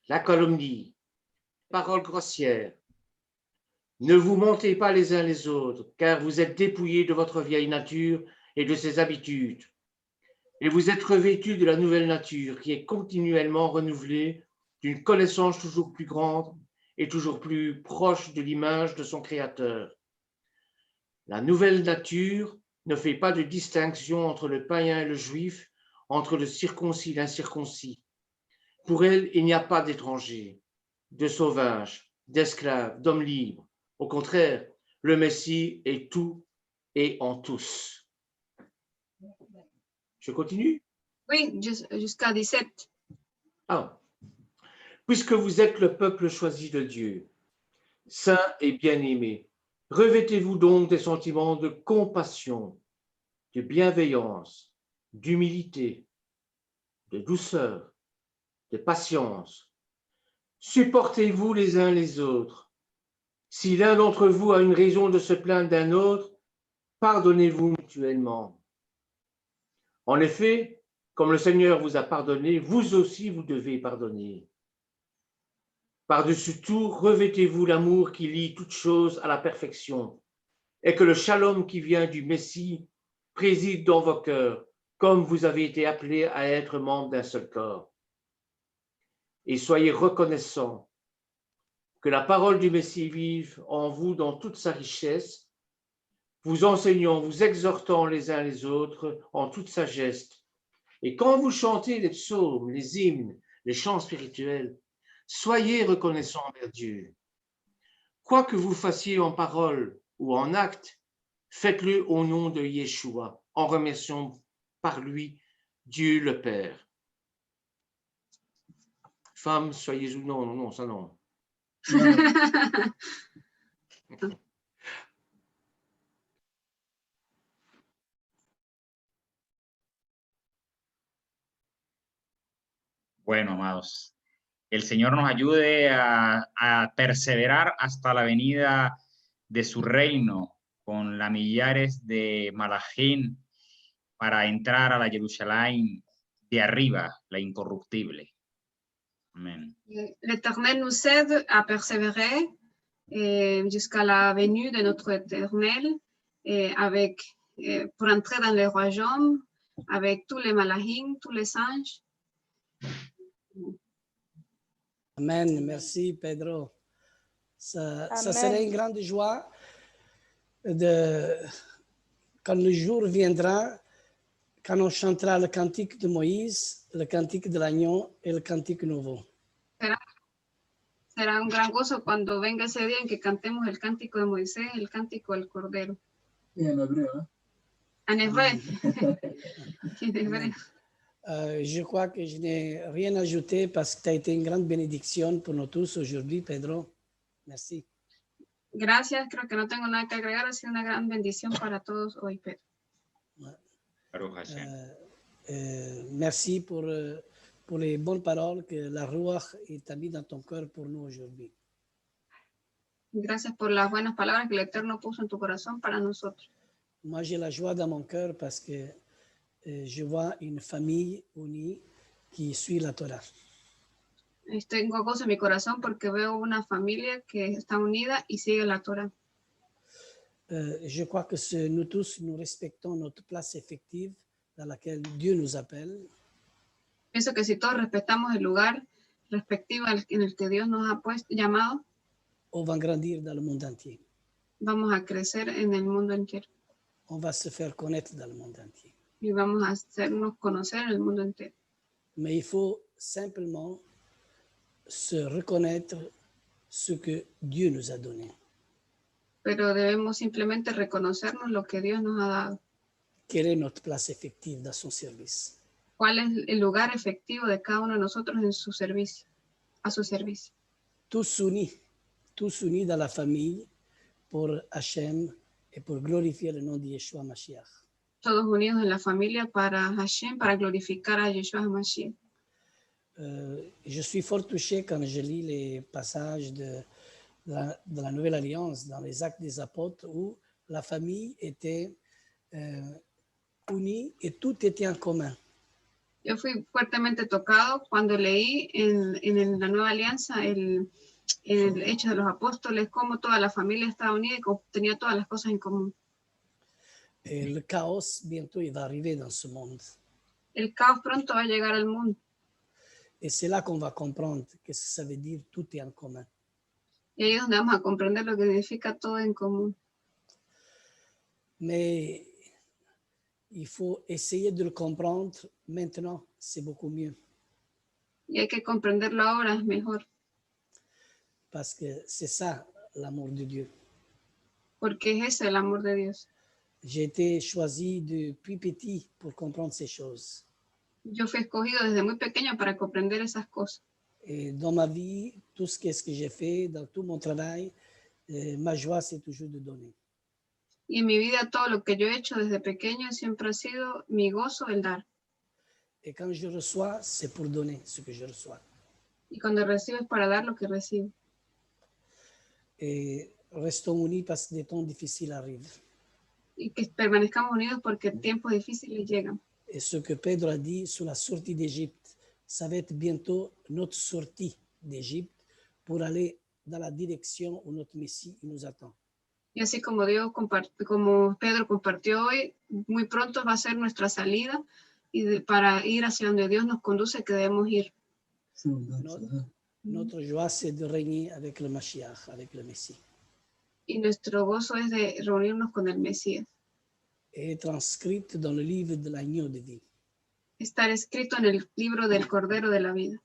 la calomnie, les paroles grossières. Ne vous mentez pas les uns les autres, car vous êtes dépouillés de votre vieille nature et de ses habitudes, et vous êtes revêtus de la nouvelle nature qui est continuellement renouvelée d'une connaissance toujours plus grande et toujours plus proche de l'image de son Créateur. La nouvelle nature ne fait pas de distinction entre le païen et le juif, entre le circoncis et l'incirconcis. Pour elle, il n'y a pas d'étrangers, de sauvages, d'esclaves, d'hommes libres. Au contraire, le Messie est tout et en tous. Je continue? Oui, jusqu'à 17. Ah. Puisque vous êtes le peuple choisi de Dieu, saint et bien-aimé, revêtez-vous donc des sentiments de compassion, de bienveillance, d'humilité, de douceur, de patience. Supportez-vous les uns les autres. Si l'un d'entre vous a une raison de se plaindre d'un autre, pardonnez-vous mutuellement. En effet, comme le Seigneur vous a pardonné, vous aussi vous devez pardonner. Par-dessus tout, revêtez-vous l'amour qui lie toutes choses à la perfection, et que le shalom qui vient du Messie préside dans vos cœurs, comme vous avez été appelés à être membres d'un seul corps. Et soyez reconnaissants que la parole du Messie vive en vous dans toute sa richesse, vous enseignant, vous exhortant les uns les autres en toute sagesse. Et quand vous chantez les psaumes, les hymnes, les chants spirituels, soyez reconnaissants envers Dieu. Quoi que vous fassiez en parole ou en acte, faites-le au nom de Yeshua, en remerciant par lui Dieu le Père. Femmes, soyez... Non, ça non. Bueno, amados, el Señor nos ayude a perseverar hasta la venida de su reino con las millares de Malachim para entrar a la Jerusalén de arriba, la incorruptible. Amén. L'Éternel nous aide à persévérer jusqu'à la venue de notre Éternel pour entrer dans le royaume avec tous les malachim, tous les anges. Amen. Merci, Pedro. Ça serait une grande joie quand le jour viendra, quand on chantera le cantique de Moïse, le cantique de l'agneau et le cantique nouveau. Será un gran gozo cuando venga ese día en que cantemos el cántico de Moisés, el cántico del Cordero. Y en hebreo, ¿eh? En hébreu. En hébreu. Je crois que je n'ai rien ajouté parce que tu as été une grande bénédiction pour nous tous aujourd'hui, Pedro. Merci. Gracias, creo que no tengo nada que agregar. Ha sido una gran bendición para todos hoy, Pedro. Merci pour les bonnes paroles que la Ruach t'a mis dans ton cœur pour nous aujourd'hui. Gracias por las buenas palabras que el Eterno puso en tu corazón para nosotros. Moi, j'ai la joie dans mon cœur parce que je vois une famille unie qui suit la Torah. Tengo gozo en mi corazón porque veo una familia que está unida y sigue la Torah. Je crois que nous tous, nous respectons notre place effective dans laquelle Dieu nous appelle. Pienso que si todos respetamos el lugar respectivo en el que Dios nos ha llamado, on va grandir dans le monde entier. Vamos a crecer en el mundo entero. On va se faire connaître dans le monde entier. Y vamos a hacernos conocer en el mundo entero. Mais il faut simplement se reconnaître ce que Dieu nous a donné. Pero debemos simplemente reconocernos lo que Dios nos ha dado. Quelle est notre place effective dans son service? ¿Cuál es el lugar efectivo de cada uno de nosotros en su servicio, a su servicio? Tous unis dans la famille pour Hachem et pour glorifier le nom de Yeshua Mashiach. Todos unidos en la familia para Hashem, para glorificar a Yeshua HaMashiach. Je suis fort touché quand je lis les passages de la Nouvelle Alliance dans les Actes des Apôtres où la famille était unie et tout était en commun. Yo fui fuertemente tocado cuando leí en la Nueva Alianza el Hecho de los Apóstoles, cómo toda la familia estaba unida y tenía todas las cosas en común. Et le chaos, bientôt, il va arriver dans ce monde. El caos pronto va a llegar al mundo. Et c'est là qu'on va comprendre qu'est-ce que ça veut dire tout est en commun. Y ahí es donde vamos a comprender lo que significa todo en común. Mais il faut essayer de le comprendre maintenant, c'est beaucoup mieux. Y hay que comprenderlo ahora, es mejor. Parce que c'est ça l'amour de Dieu. Porque es ese el amor de Dios. J'ai été choisi depuis petit pour comprendre ces choses. Yo fui escogido desde muy pequeño para comprender esas cosas. Et dans ma vie, tout ce que j'ai fait, dans tout mon travail, ma joie, c'est toujours de donner. Y en mi vida todo lo que yo he hecho desde pequeño siempre ha sido mi gozo el dar. Et quand je reçois, c'est pour donner ce que je reçois. Y cuando recibo es para dar lo que recibo. Et restons unis parce que des temps difficiles arrivent. Y que permanezcamos unidos porque tiempos difíciles llegan. Et ce que Pedro a dit sur la sortie d'Égypte, ça va être bientôt notre sortie d'Égypte pour aller dans la direction où notre Messie nous attend. Y así como como Pedro compartió hoy, muy pronto va a ser nuestra salida y para ir hacia donde Dios nos conduce que debemos ir. Notre joie, c'est de régner avec le Mashiach, avec le Messie. Y nuestro gozo es de reunirnos con el Mesías. Et être inscrite dans le livre de l'agneau de vie. Estar escrito en el libro del Cordero de la vida.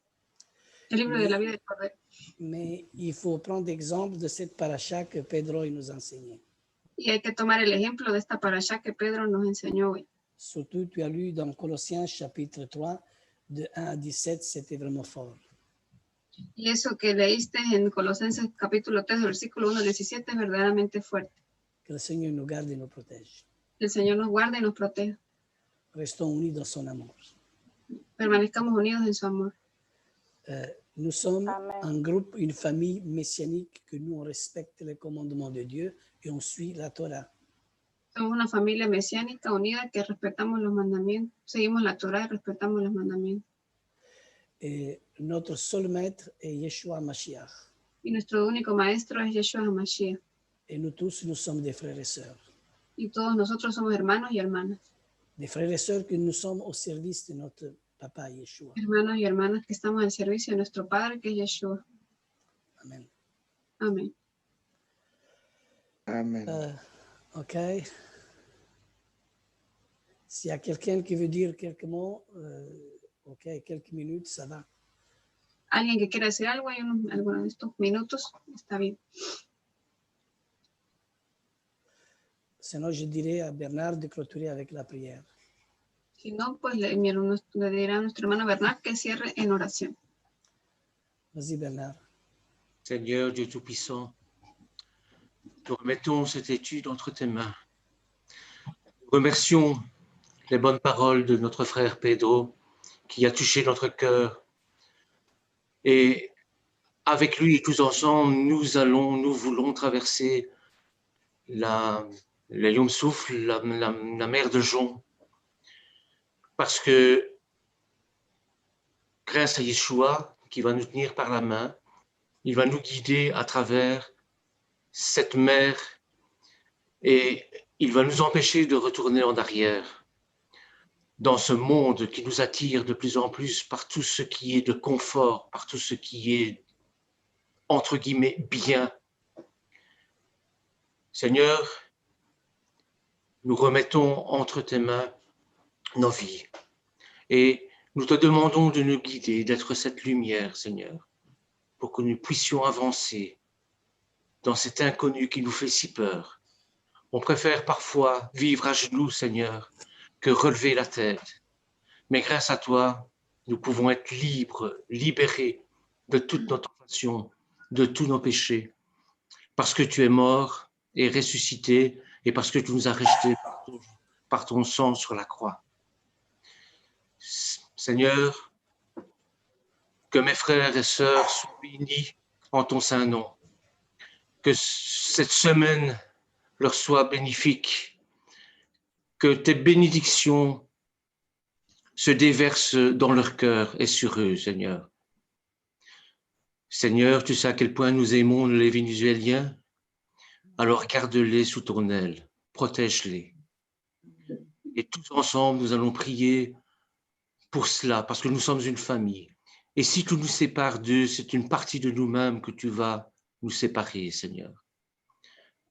El libro de la vida del Cordero. Mais il faut prendre exemple de cette paracha que Pedro nous enseignait. Y hay que tomar el ejemplo de esta parasha que Pedro nos enseñó hoy. Surtout, tu as lu dans Colossiens chapitre 3, de 1 à 17, c'était vraiment fort. Y eso que leíste en Colosenses capítulo 3, versículo 1 al 17 es verdaderamente fuerte. Que le Seigneur nous garde et nous protège. El Señor nos guarde y nos proteja. Restons unis dans son amour. Permanezcamos unidos en su amor. Nous sommes un groupe, une famille messianique que nous on respecte les commandements de Dieu et on suit la Torah. Somos una familia mesiánica unida que respetamos los mandamientos, seguimos la Torah y respetamos los mandamientos. Et notre seul maître est Yeshua Mashiach. Y nuestro único maestro es Yeshua HaMashiach. Et nous tous, nous sommes des frères et sœurs. Y todos nosotros somos hermanos y hermanas. Des frères et sœurs que nous sommes au service de notre Papa Yeshua. Hermanos y hermanas que estamos al servicio de nuestro Padre que es Yeshua. Amen. Amén. Amen. OK. S'il y a quelqu'un qui veut dire quelques mots, OK, quelques minutes, ça va. ¿Alguien que quiera decir algo? Hay algunos de estos minutos, está bien. Sinon, je dirais à Bernard de clôturer avec la prière. Si no, pues le dirá a nuestro hermano Bernard que cierre en oración. Vas-y, Bernard. Seigneur Dieu Tout-Puissant, nous remettons cette étude entre tes mains. Nous remercions les bonnes paroles de notre frère Pedro qui a touché notre cœur. Et avec lui et tous ensemble, nous voulons traverser le Yom Souf, la mer de jonc. parce que grâce à Yeshua, qui va nous tenir par la main, il va nous guider à travers cette mer et il va nous empêcher de retourner en arrière dans ce monde qui nous attire de plus en plus par tout ce qui est de confort, par tout ce qui est, entre guillemets, bien. Seigneur, nous remettons entre tes mains nos vies et nous te demandons de nous guider, d'être cette lumière, Seigneur, pour que nous puissions avancer dans cet inconnu qui nous fait si peur. On préfère parfois vivre à genoux, Seigneur, que relever la tête. Mais grâce à toi, nous pouvons être libres, libérés de toute notre tentation, de tous nos péchés, parce que tu es mort et ressuscité et parce que tu nous as rachetés par ton sang sur la croix. Seigneur, que mes frères et sœurs soient bénis en ton saint nom, que cette semaine leur soit bénéfique, que tes bénédictions se déversent dans leur cœur et sur eux, Seigneur. Seigneur, tu sais à quel point nous aimons les Vénézuéliens, alors garde-les sous ton aile, protège-les. Et tous ensemble, nous allons prier pour cela, parce que nous sommes une famille. Et si tu nous sépares d'eux, c'est une partie de nous-mêmes que tu vas nous séparer, Seigneur.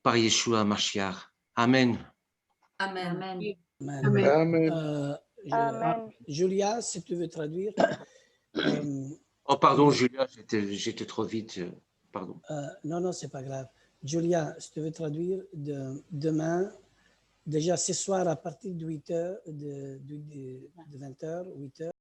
Par Yeshua Mashiach. Amen. Amen. Amen. Amen. Amen. Julia, si tu veux traduire. Oh, pardon, Julia, j'étais trop vite. Pardon. Non, c'est pas grave. Julia, si tu veux traduire, demain, déjà ce soir à partir de 8h, de 20h, 8h,